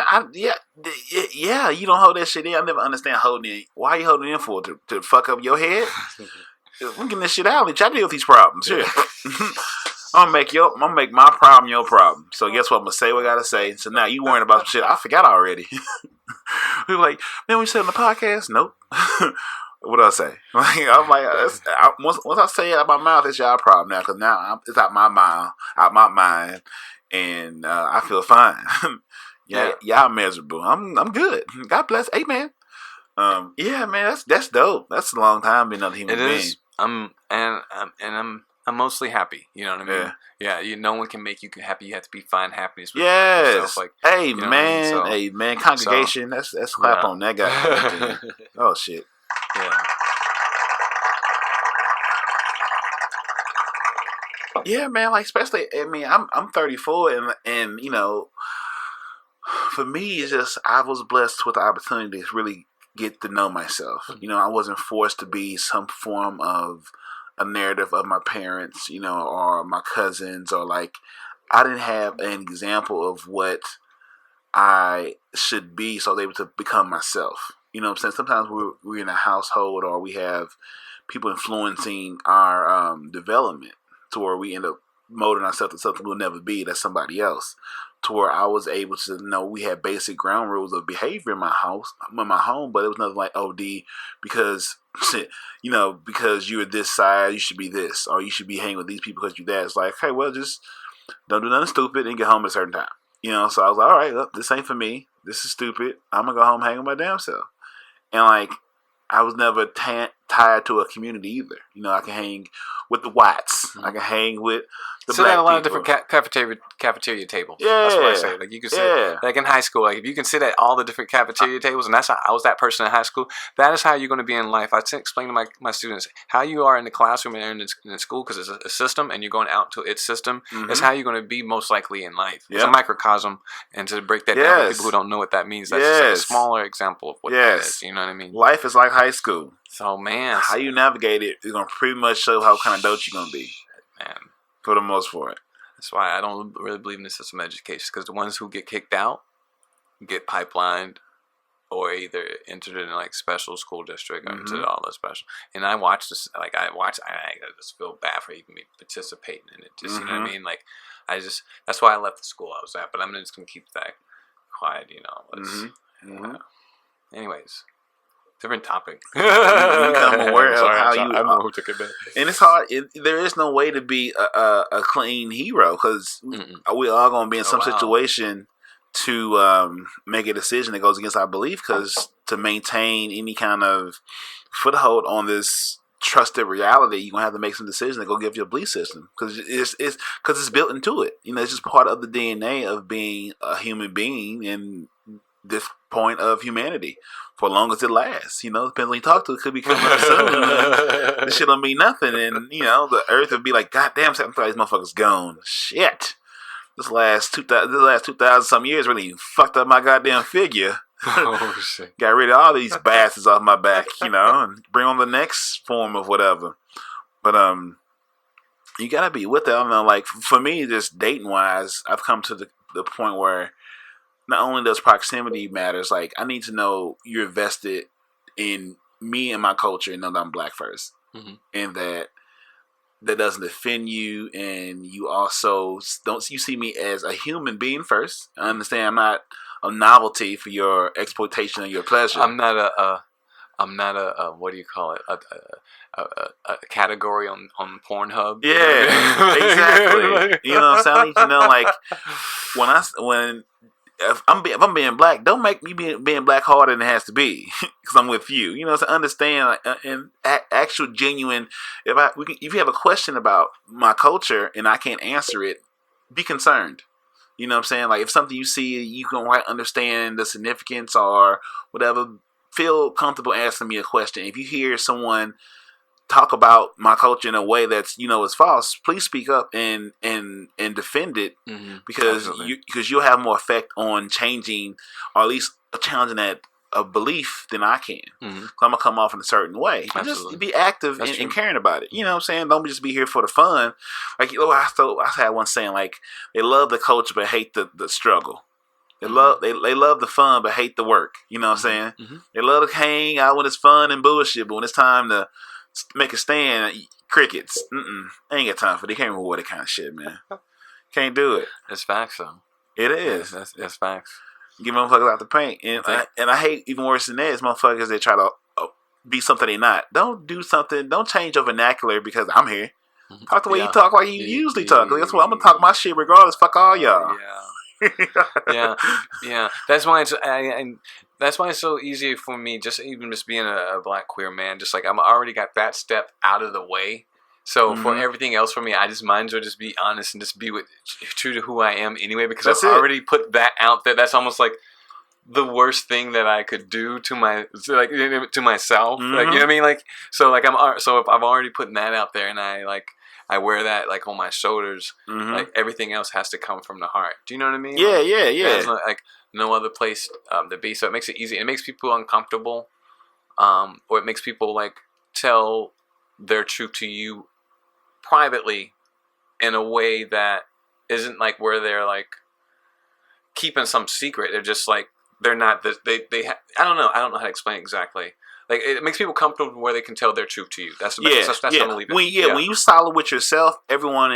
I'm You don't hold that shit in. I never understand holding it. Why are you holding it in for? To fuck up your head? I'm getting this shit out. Let you deal with these problems. Shit. I'm gonna make my problem your problem. So guess what? I'm gonna say what I gotta say. So now you worrying about some shit I forgot already. We were like, man, we said on the podcast. Nope. What do I say? I'm like, once I say it out my mouth, it's y'all problem now. Because now it's out my mind, and I feel fine. Y'all miserable. I'm good. God bless. Amen. Yeah, man, that's dope. That's a long time being another human being. I'm mostly happy. You know what I mean? Yeah. No one can make you happy. You have to find happiness with yourself. Yourself. Like, hey, you know man. I mean? Hey, man. Congregation. Let's clap on that guy. Oh, shit. Yeah. Yeah, man. Like, especially, I mean, I'm 34, and you know, for me, it's just I was blessed with the opportunity to really get to know myself. You know, I wasn't forced to be some form of a narrative of my parents, you know, or my cousins, or like I didn't have an example of what I should be, so I was able to become myself. You know what I'm saying? Sometimes we're in a household, or we have people influencing our development to where we end up molding ourselves to something we'll never be. That's somebody else. To where I was able to know we had basic ground rules of behavior in my home, but it was nothing like OD because you know, because you're this side, you should be this, or you should be hanging with these people because you're that. It's like, hey, well, just don't do nothing stupid and get home at a certain time. You know, so I was like, all right, look, this ain't for me. This is stupid. I'm gonna go home and hang with my damn self. And like, I was never tied to a community either. You know, I can hang with the whites. I can hang with the black people. A lot of different cafeteria tables. Yeah, that's what I say. Like you can sit, like in high school, like if you can sit at all the different cafeteria tables, and that's how I was that person in high school. That is how you're going to be in life. I explain to my students how you are in the classroom and in the school, because it's a system, and you're going out to its system. Is how you're going to be most likely in life. It's a microcosm, and to break that down for people who don't know what that means, that's just like a smaller example of what that is. You know what I mean? Life is like high school. So man, how you navigate it is gonna pretty much show how kind of dope you're gonna be. Man, for the most part. That's why I don't really believe in the system of education, because the ones who get kicked out get pipelined, or either entered in like special school district or into all the special. And I watch this, like I just feel bad for even me participating in it. Just you know what I mean? Like that's why I left the school I was at. But I'm just gonna keep that quiet. You know. Anyways. Different topic. You become aware of how you. I know who took it back. And it's hard. There is no way to be a clean hero, because we are going to be in some situation to make a decision that goes against our belief. Because to maintain any kind of foothold on this trusted reality, you're going to have to make some decisions that go give your belief system, because it's built into it. You know, it's just part of the DNA of being a human being in this point of humanity. For as long as it lasts, you know, depends when you talk to. It could be coming up soon. This shit don't mean nothing, and you know, the earth would be like, God damn, these motherfuckers gone. Shit, this last 2,000 some years really fucked up my goddamn figure. Oh shit! Got rid of all these bastards off my back, you know, and bring on the next form of whatever. But you gotta be with it. I don't know, like for me, just dating wise, I've come to the point where not only does proximity matters, like I need to know you're vested in me and my culture, and know that I'm black first, and that that doesn't offend you, and you also don't you see me as a human being first. I understand I'm not a novelty for your exploitation and your pleasure. I'm not a what do you call it? A category on Pornhub. Yeah, exactly. You know what I'm saying? You know, like when if I'm being black, don't make me being black harder than it has to be because I'm with you. You know, to understand and actual genuine. If you have a question about my culture and I can't answer it, be concerned. You know what I'm saying? Like if something you see, you can understand the significance or whatever. Feel comfortable asking me a question. If you hear someone talk about my culture in a way that's is false, please speak up and defend it because you'll have more effect on changing or at least challenging that a belief than I can. So I'm gonna come off in a certain way. Just be active and caring about it. You know what I'm saying? Don't just be here for the fun. Like I had one saying like they love the culture but hate the struggle. They love the fun but hate the work. You know what I'm saying? They love to hang out when it's fun and bullshit, but when it's time to make a stand, crickets. I ain't got time for it. They can't reward that kind of shit, man. Can't do it. It's facts, though. It is. That's facts. Give motherfuckers out the paint. And I hate even worse than that is motherfuckers that try to be something they not. Don't do something. Don't change your vernacular because I'm here. Talk the way you talk like you usually talk. That's why I'm going to talk my shit regardless. Fuck all y'all. Yeah. That's why that's why it's so easy for me, just being a black queer man. Just like I'm already got that step out of the way. So for everything else for me, I just might as well just be honest and just be true to who I am anyway. Because I've already put that out there. That's almost like the worst thing that I could do to myself. Like you know what I mean? Like so if I've already put that out there and I wear that like on my shoulders. Like everything else has to come from the heart. Do you know what I mean? Yeah. There's no other place to be. So it makes it easy. It makes people uncomfortable, or it makes people like tell their truth to you privately in a way that isn't like where they're like keeping some secret. They're just like they're not. I don't know. I don't know how to explain it exactly. Like it makes people comfortable where they can tell their truth to you. That's the best. That's how I'm gonna leave it. When you solid with yourself, everyone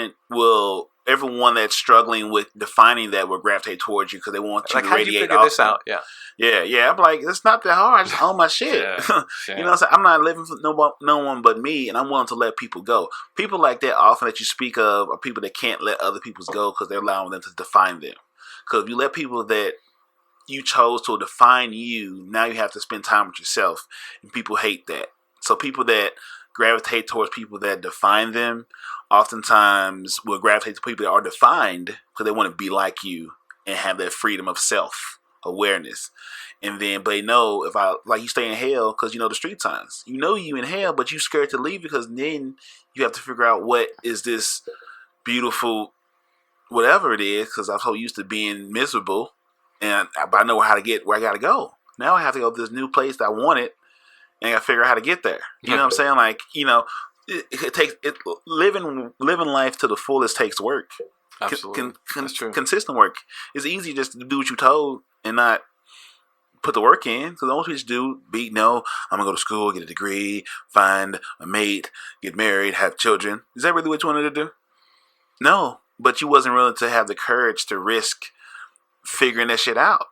that's struggling with defining that will gravitate towards you because they want you to how radiate. How do you figure this out? Yeah. I'm like, it's not that hard. I just own my shit. You know what I'm saying? I'm not living for no one but me, and I'm willing to let people go. People like that often that you speak of are people that can't let other people go because they're allowing them to define them. Because if you let people that you chose to define you, now you have to spend time with yourself, and people hate that. So people that gravitate towards people that define them oftentimes will gravitate to people that are defined because they want to be like you and have that freedom of self-awareness. And then, but they know if you stay in hell because you know the street signs. You know you in hell, but you scared to leave because then you have to figure out what is this beautiful whatever it is because I'm so used to being miserable. And I know how to get where I got to go. Now I have to go to this new place that I wanted, and I got to figure out how to get there. You know what I'm saying? Like, it takes living life to the fullest takes work. Absolutely, that's true. Consistent work. It's easy just to do what you told and not put the work in. Because the most people I'm gonna go to school, get a degree, find a mate, get married, have children. Is that really what you wanted to do? No, but you wasn't willing to have the courage to risk figuring that shit out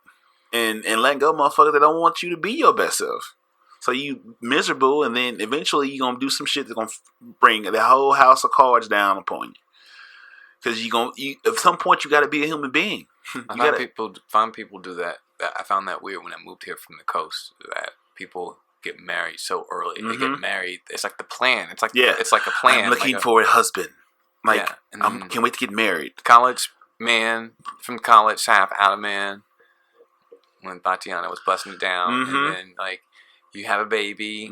and letting go motherfuckers that don't want you to be your best self. So you miserable, and then eventually you gonna do some shit that's gonna bring the whole house of cards down upon you. Because at some point you gotta be a human being. Find people do that. I found that weird when I moved here from the coast. That people get married so early. They get married. It's like the plan. It's like it's like a plan. I'm looking for a husband. Like I can't wait to get married. College man from college, half out of man. When Tatiana was busting it down, and then like you have a baby,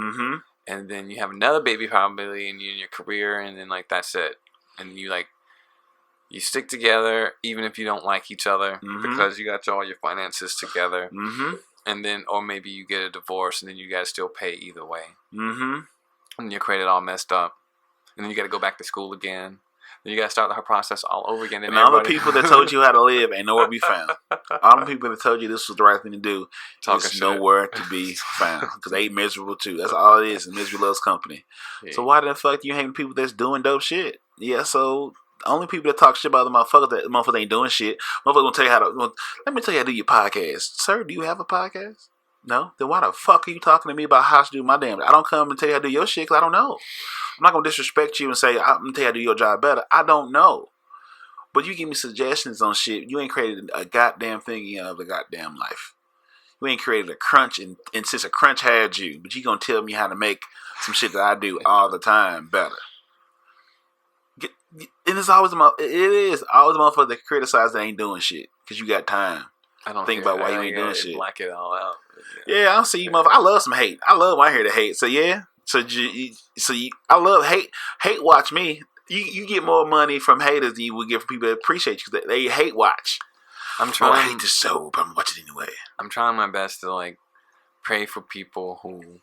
and then you have another baby probably in your career, and then like that's it, and you stick together even if you don't like each other because you got all your finances together, and then or maybe you get a divorce and then you got to still pay either way, and your credit all messed up, and then you got to go back to school again. Then you got to start the whole process all over again. And all the people that told you how to live ain't nowhere to be found. All the people that told you this was the right thing to do is nowhere to be found. Because they miserable too. That's all it is. And misery loves company. Yeah. So why the fuck you hang with people that's doing dope shit? Yeah, so the only people that talk shit about the motherfuckers ain't doing shit. Motherfuckers gonna tell you how to. Well, let me tell you how to do your podcast. Sir, do you have a podcast? No? Then why the fuck are you talking to me about how to do my damn? I don't come and tell you how to do your shit because I don't know. I'm not going to disrespect you and say, I'm going to tell you how to do your job better. I don't know. But you give me suggestions on shit. You ain't created a goddamn thing of the goddamn life. You ain't created a crunch and since a crunch had you. But you going to tell me how to make some shit that I do all the time better. And it's always it is always a motherfucker that criticize that ain't doing shit because you got time. I don't think about why you ain't doing shit. Black it all out. Yeah, I don't see you, motherfucker. I love some hate. I love when I hear the hate. So yeah, I love hate. Hate watch me. You get more money from haters than you would get from people that appreciate you because they hate watch. I'm trying. I hate this show, but I'm watching it anyway. I'm trying my best to like pray for people who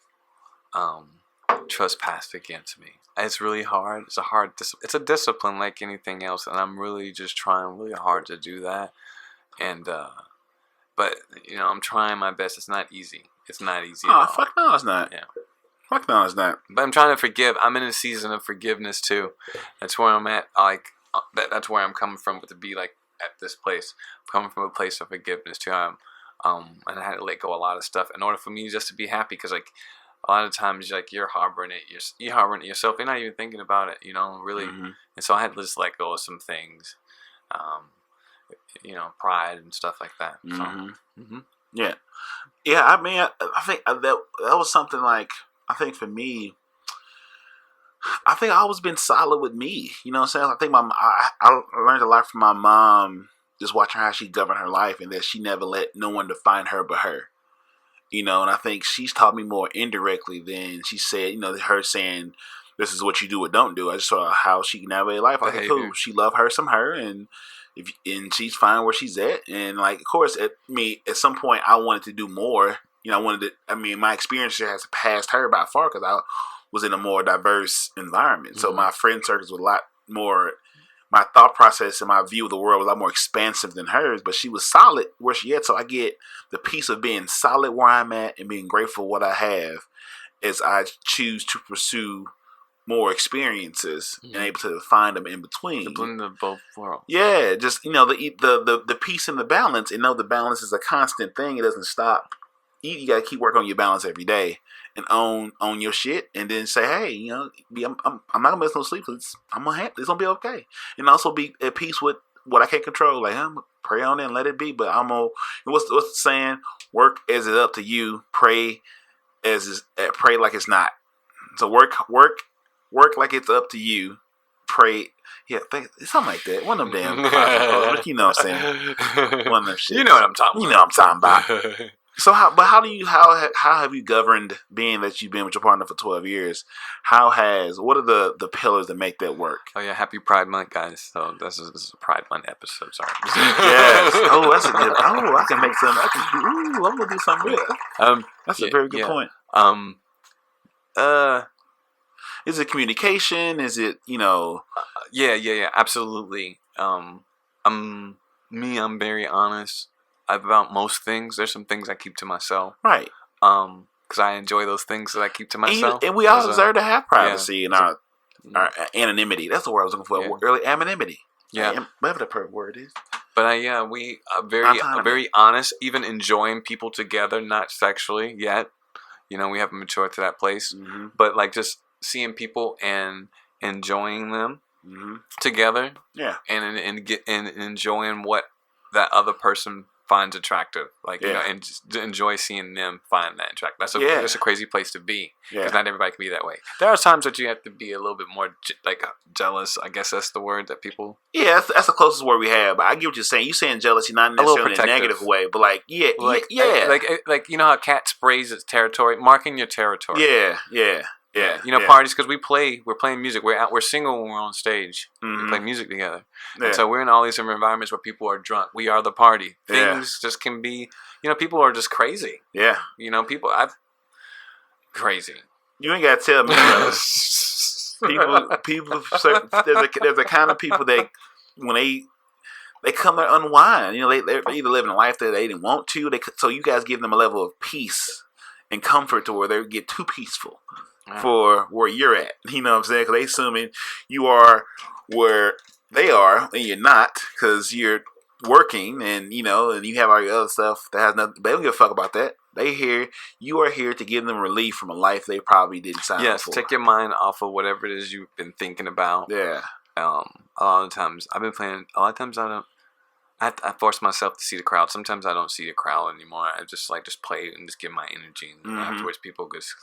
trespass against me. It's really hard. It's a discipline like anything else, and I'm really just trying really hard to do that. And but I'm trying my best. It's not easy. It's not easy. Oh, fuck no, it's not. Yeah. Fuck no, it's not. But I'm trying to forgive. I'm in a season of forgiveness too. That's where I'm at. Like that's where I'm coming from. To be like at this place, I'm coming from a place of forgiveness too. And I had to let go a lot of stuff in order for me just to be happy. Because like a lot of times, like you're harboring it. You're harboring it yourself. You're not even thinking about it. Really. Mm-hmm. And so I had to just let go of some things. Pride and stuff like that. So, yeah. I mean, I think that was something like, I think for me, I think I always been solid with me. You know what I'm saying? I think I learned a lot from my mom, just watching how she governed her life and that she never let no one define her but her. And I think she's taught me more indirectly than she said, her saying, this is what you do or don't do. I just saw how she navigate life. I think, cool. She loved her some her, and she's fine where she's at. And like, of course, at some point, I wanted to do more. My experience has passed her by far because I was in a more diverse environment. Mm-hmm. So my friend circles were a lot more. My thought process and my view of the world was a lot more expansive than hers. But she was solid where she at. So I get the piece of being solid where I'm at and being grateful for what I have as I choose to pursue more experiences and able to find them in between. The blend of both worlds. Yeah, just the peace and the balance, and know the balance is a constant thing. It doesn't stop. You got to keep working on your balance every day and own your shit, and then say, hey, I'm not gonna miss no sleep. It's gonna be okay, and also be at peace with what I can't control. Like I'm gonna pray on it and let it be. But I'm gonna what's the saying? Work as it's up to you. Pray like it's not. So work like it's up to you. Pray. Yeah, something like that. One of them damn. You know what I'm saying? One of them shit. You know what I'm talking about. You know what I'm talking about. So how have you governed, being that you've been with your partner for 12 years? What are the pillars that make that work? Oh yeah, happy Pride Month, guys. So this is a Pride Month episode. Sorry. Yes. Oh, that's a good. Oh, I can make some. I'm gonna do something real. That's a very good point. Is it communication? Is it Yeah, absolutely. I'm very honest about most things. There's some things I keep to myself. Right. Because I enjoy those things that I keep to myself. And we all deserve to have privacy and our anonymity. That's the word I was looking for. Yeah. Early anonymity. Yeah. Whatever the word is. But we are very honest, even enjoying people together, not sexually yet. We haven't matured to that place. Mm-hmm. But like just seeing people and enjoying them together. Yeah. And enjoying what that other person finds attractive, and just enjoy seeing them find that attractive. That's a crazy place to be, because not everybody can be that way. There are times that you have to be a little bit more jealous. I guess that's the word that people. Yeah, that's the closest word we have. But I get what you're saying. You're saying jealousy, not necessarily in a negative way, but like how a cat sprays its territory, marking your territory. Yeah. Parties, because we're playing music. We're single when we're on stage. Mm-hmm. We play music together, and so we're in all these different environments where people are drunk. We are the party. Things just can be, people are just crazy. Yeah, crazy. You ain't gotta tell me, brother. people. There's a kind of people that when they come there unwind. You know, they're either living a life that they didn't want to. So you guys give them a level of peace and comfort to where they get too peaceful for where you're at. You know what I'm saying? Because they assuming you are where they are and you're not because you're working and you have all your other stuff that has nothing. They don't give a fuck about that. You are here to give them relief from a life they probably didn't sign up for. Yes, take your mind off of whatever it is you've been thinking about. Yeah. A lot of times I've been playing. A lot of times I don't. I force myself to see the crowd. Sometimes I don't see the crowd anymore. I just play and just give my energy. And afterwards, people just.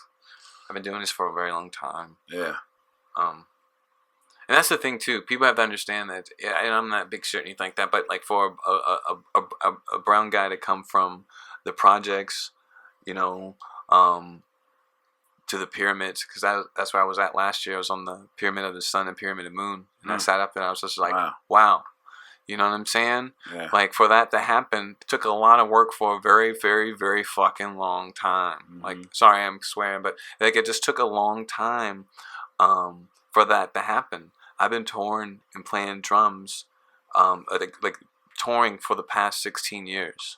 I've been doing this for a very long time. Yeah. And that's the thing too. People have to understand that. Yeah, and I'm not big shit or anything like that. But like for a brown guy to come from the projects, to the pyramids, because that's where I was at last year. I was on the Pyramid of the Sun and Pyramid of the Moon, and I sat up there and I was just like, wow. You know what I'm saying? Yeah. Like for that to happen, it took a lot of work for a very, very, very fucking long time. Mm-hmm. Like, sorry, I'm swearing, but like it just took a long time for that to happen. I've been touring and playing drums, like touring for the past 16 years,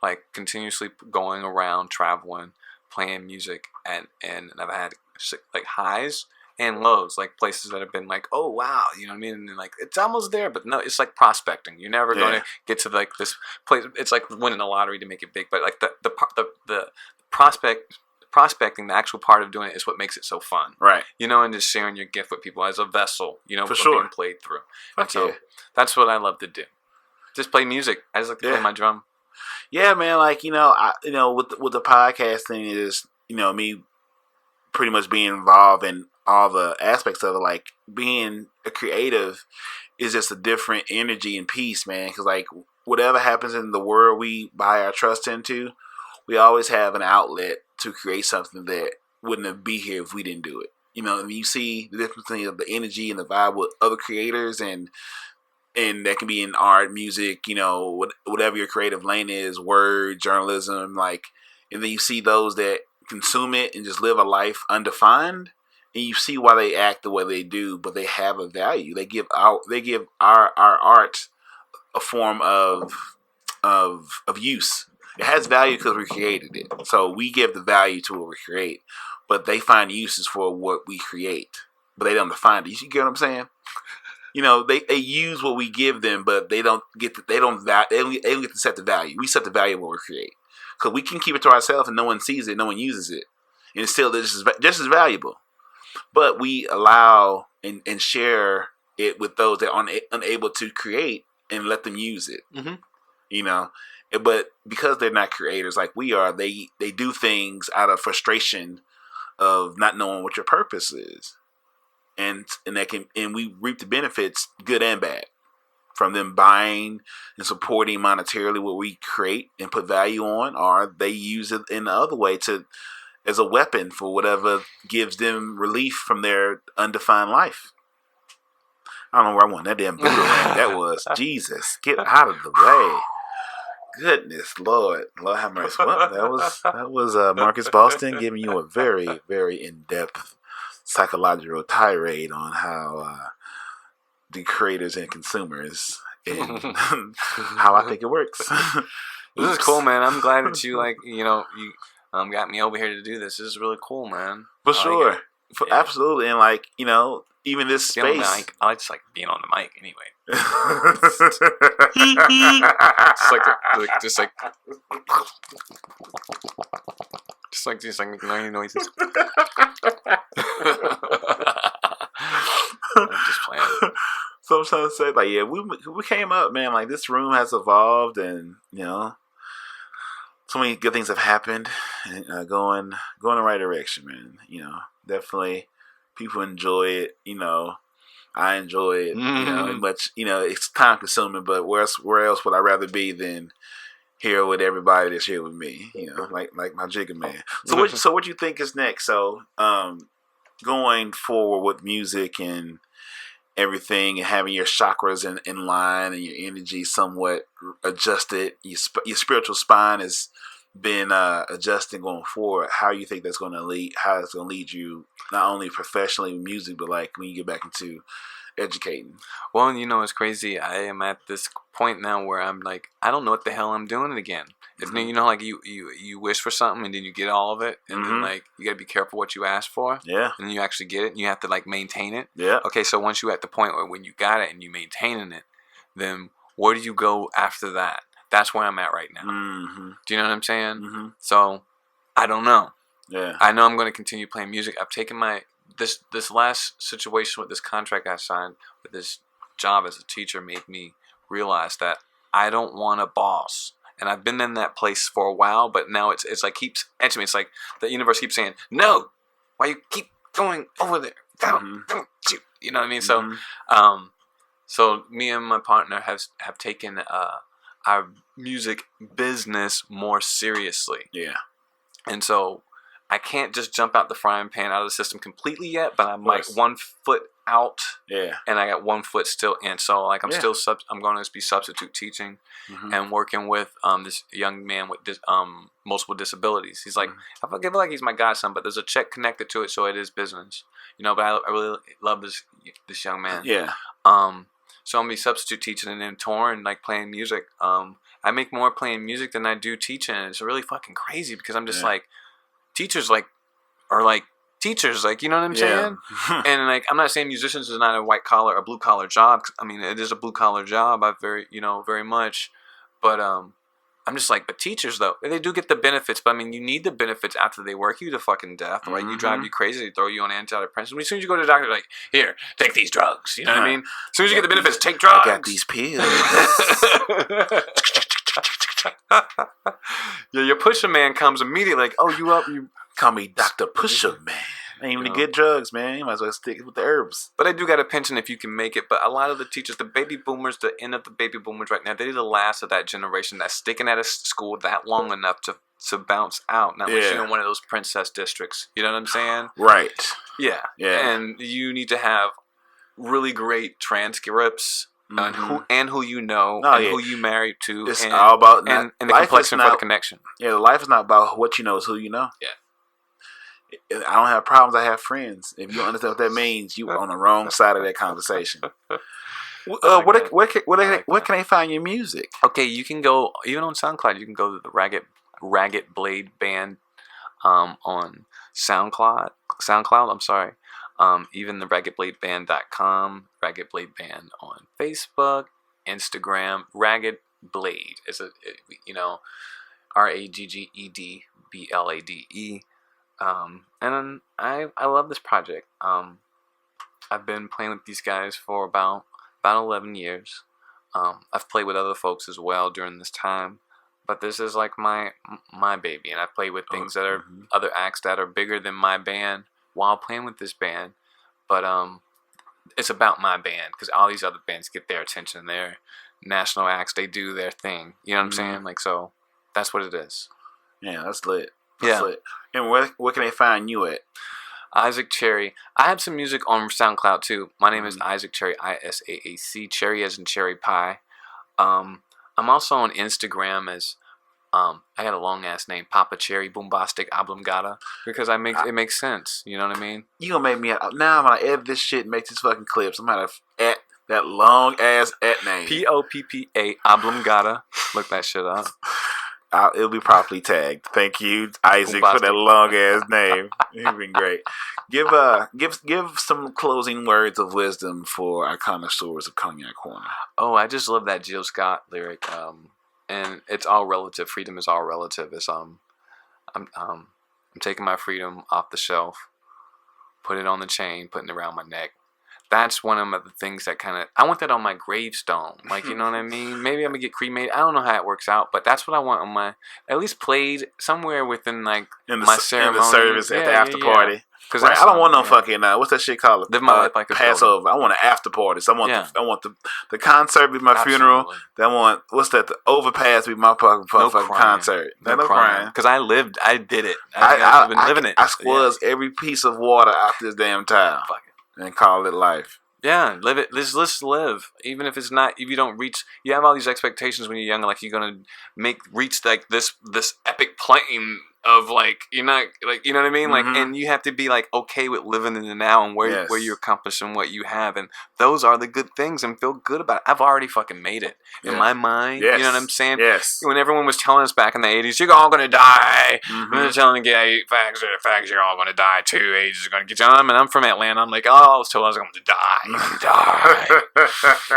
like continuously going around, traveling, playing music, and I've had like highs and lows, like places that have been like, oh wow, you know what I mean? And like it's almost there, but no, it's like prospecting. You're never going to get to like this place. It's like winning a lottery to make it big, but like the prospecting, the actual part of doing it is what makes it so fun, right? And just sharing your gift with people as a vessel, for sure, being played through. And so that's what I love to do. Just play music. I just like to play my drum. Yeah, man. Like with the podcasting is me pretty much being involved in all the aspects of it. Like being a creative is just a different energy and peace, man. Because like whatever happens in the world we buy our trust into, we always have an outlet to create something that wouldn't have be here if we didn't do it. And you see the difference between the energy and the vibe with other creators, and that can be in art, music, whatever your creative lane is, word, journalism, like, and then you see those that consume it and just live a life undefined, and you see why they act the way they do, but they have a value. They give our art a form of use. It has value because we created it. So we give the value to what we create, but they find uses for what we create, but they don't define it. You get what I'm saying? They use what we give them, but they don't get to set the value. We set the value of what we create, because we can keep it to ourselves and no one sees it, no one uses it, and it's still just as valuable. But we allow and share it with those that are unable to create and let them use it. Mm-hmm. But because they're not creators like we are, they do things out of frustration of not knowing what your purpose is. And we reap the benefits, good and bad, from them buying and supporting monetarily what we create and put value on, or they use it in the other way as a weapon for whatever gives them relief from their undefined life. I don't know where I went. That damn Buddha man. That was Jesus. Get out of the way. Goodness, Lord have mercy. Well, that was Marcus Boston giving you a very, very in-depth psychological tirade on how the creators and consumers and how I think it works. This is cool, man. I'm glad that you got me over here to do this. This is really cool, man. For sure. Absolutely. And even this space. I like just being on the mic anyway. just like making noises. I'm just playing. So I'm trying to say, we came up, man. Like, this room has evolved, and so many good things have happened, and going in the right direction, man. Definitely people enjoy it. I enjoy it. Mm-hmm. Much. It's time consuming, but where else would I rather be than here with everybody that's here with me? Like my Jigga man. So what you think is next? So going forward with music and everything, and having your chakras in line and your energy somewhat adjusted, your spiritual spine is been adjusting going forward, how you think that's going to lead? How it's going to lead you not only professionally with music, but like when you get back into educating? Well, it's crazy. I am at this point now where I'm like, I don't know what the hell I'm doing again. It's like you wish for something and then you get all of it, and then like you gotta be careful what you ask for. Yeah. And then you actually get it, and you have to like maintain it. Yeah. Okay, so once you're at the point where when you got it and you maintaining it, then where do you go after that? That's where I'm at right now. Do you know what I'm saying? So I don't know. Yeah. I know I'm going to continue playing music. I've taken this last situation with this contract I signed with this job as a teacher made me realize that I don't want a boss. And I've been in that place for a while, but now it's like keeps edging me. It's like the universe keeps saying, "No, why you keep going over there? Don't you?" You know what I mean? So, so me and my partner have taken our music business more seriously. Yeah. And so I can't just jump out the frying pan out of the system completely yet, but I'm like 1 foot out. Yeah. And I got 1 foot still in. So like I'm still I'm going to be substitute teaching and working with this young man with multiple disabilities. He's like, I feel like he's my godson, but there's a check connected to it, so it is business. But I really love this young man. Yeah. So I'm gonna be substitute teaching and then touring, like playing music. I make more playing music than I do teaching. It's really fucking crazy because I'm just like, teachers are like teachers, like, you know what I'm saying? And like, I'm not saying musicians is not a white collar or blue collar job. I mean, it is a blue collar job. Very much. But I'm just like, but teachers though, they do get the benefits. But I mean, you need the benefits after they work you to fucking death, right? You drive you crazy, they throw you on antidepressants. As soon as you go to the doctor, like, here, take these drugs. You know what I mean? As soon as you get the benefits, take drugs. I got these pills. Yeah, your pusher man comes immediately, like, oh, you up? You call me Dr. Pusher Man. Ain't even the good drugs, man. You might as well stick with the herbs. But I do got a pension if you can make it. But a lot of the teachers, the baby boomers, the end of the baby boomers right now, they're the last of that generation that's sticking at a school that long enough to bounce out. Not unless you're in one of those princess districts. You know what I'm saying? Right. Yeah. And you need to have really great transcripts and who you know who you married to. It's all about and the complexion for the connection. Yeah, life is not about what you know, it's who you know. Yeah. I don't have problems, I have friends. If you don't understand what that means, you on the wrong side of that conversation. Where can I find your music? Okay, you can go, even on SoundCloud, you can go to the Ragged Blade Band on SoundCloud, I'm sorry. Even the raggedbladeband.com, Ragged Blade Band on Facebook, Instagram. Ragged Blade is RAGGEDBLADE. And I love this project. I've been playing with these guys for about 11 years. I've played with other folks as well during this time, but this is like my baby, and I've played with things that are other acts that are bigger than my band while playing with this band. But it's about my band because all these other bands get their attention. They're national acts. They do their thing. You know what I'm saying? Like, so that's what it is. Yeah, that's lit. Lit. And where can they find you at? Isaac Cherry. I have some music on SoundCloud too. My name is Isaac Cherry, ISAAC, Cherry as in cherry pie. I'm also on Instagram as I got a long ass name, Papa Cherry Boombastic Oblongata, because it makes sense. You know what I mean? You gonna make me now? I'm gonna edit this shit and make these fucking clips. I'm gonna at that long ass at name. POPPA Oblongata. Look that shit up. It'll be properly tagged. Thank you, Isaac, for that long ass name. You've been great. Give some closing words of wisdom for our connoisseurs of Cognac Corner. Oh, I just love that Jill Scott lyric. And it's all relative. Freedom is all relative. It's I'm taking my freedom off the shelf, put it on the chain, putting it around my neck. That's one of the things that I want that on my gravestone. Like, you know what I mean? Maybe I'm going to get cremated. I don't know how it works out, but that's what I want on at least played somewhere within, like, my ceremony. In the service at the after party. Because I don't want no fucking, what's that shit called? Live my life like a Passover. I want an after party. So I want the concert be my funeral. Then I want, the overpass be my fucking concert. No crying. Because I did it. I've been living it. I squeeze every piece of water out this damn tile. Fuck it. And call it life. Yeah, live it. Let's live. Even if it's not, if you don't reach, you have all these expectations when you're younger, like you're gonna reach like this epic plane of like you're not like you know what I mean, like, and you have to be like okay with living in the now and where you're accomplishing what you have, and those are the good things, and feel good about it. I've already fucking made it in my mind. You know what I'm saying? Yes. When everyone was telling us back in the 80s, you're all gonna die. And they're telling the gay fags, you're all gonna die too. AIDS is gonna get you. And I'm from Atlanta. I'm like, oh, I was told I was gonna die.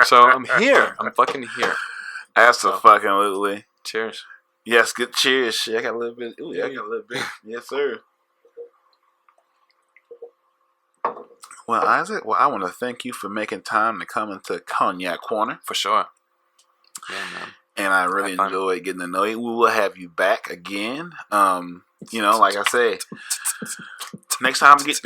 So I'm here. I'm fucking here. Absolutely. Cheers. Yes, good cheers. Shit, I got a little bit. Ooh, yeah, I got a little bit. Yes, sir. Well, Isaac, I want to thank you for making time to come into Cognac Corner. For sure. Yeah, man. And I really enjoyed getting to know you. We will have you back again. You know, like I said, next time get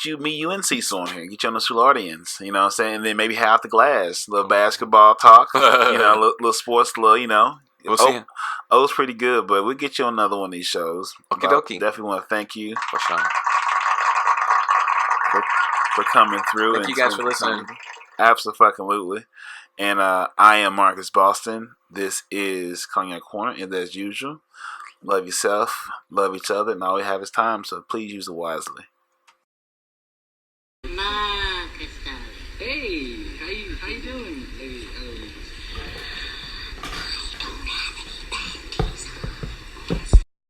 you me UNC on here, get you on the Soulardians. You know what I'm saying? And then maybe half the glass, little basketball talk. You know, little sports, you know. We'll see. O's pretty good, but we'll get you on another one of these shows. Okie dokie. Definitely want to thank you for sure for coming through. Thank you guys for listening. Absolutely. And I am Marcus Boston. This is Cognac Corner, and as usual, love yourself, love each other, and all we have is time. So please use it wisely. Marcus, darling. Hey, how you doing?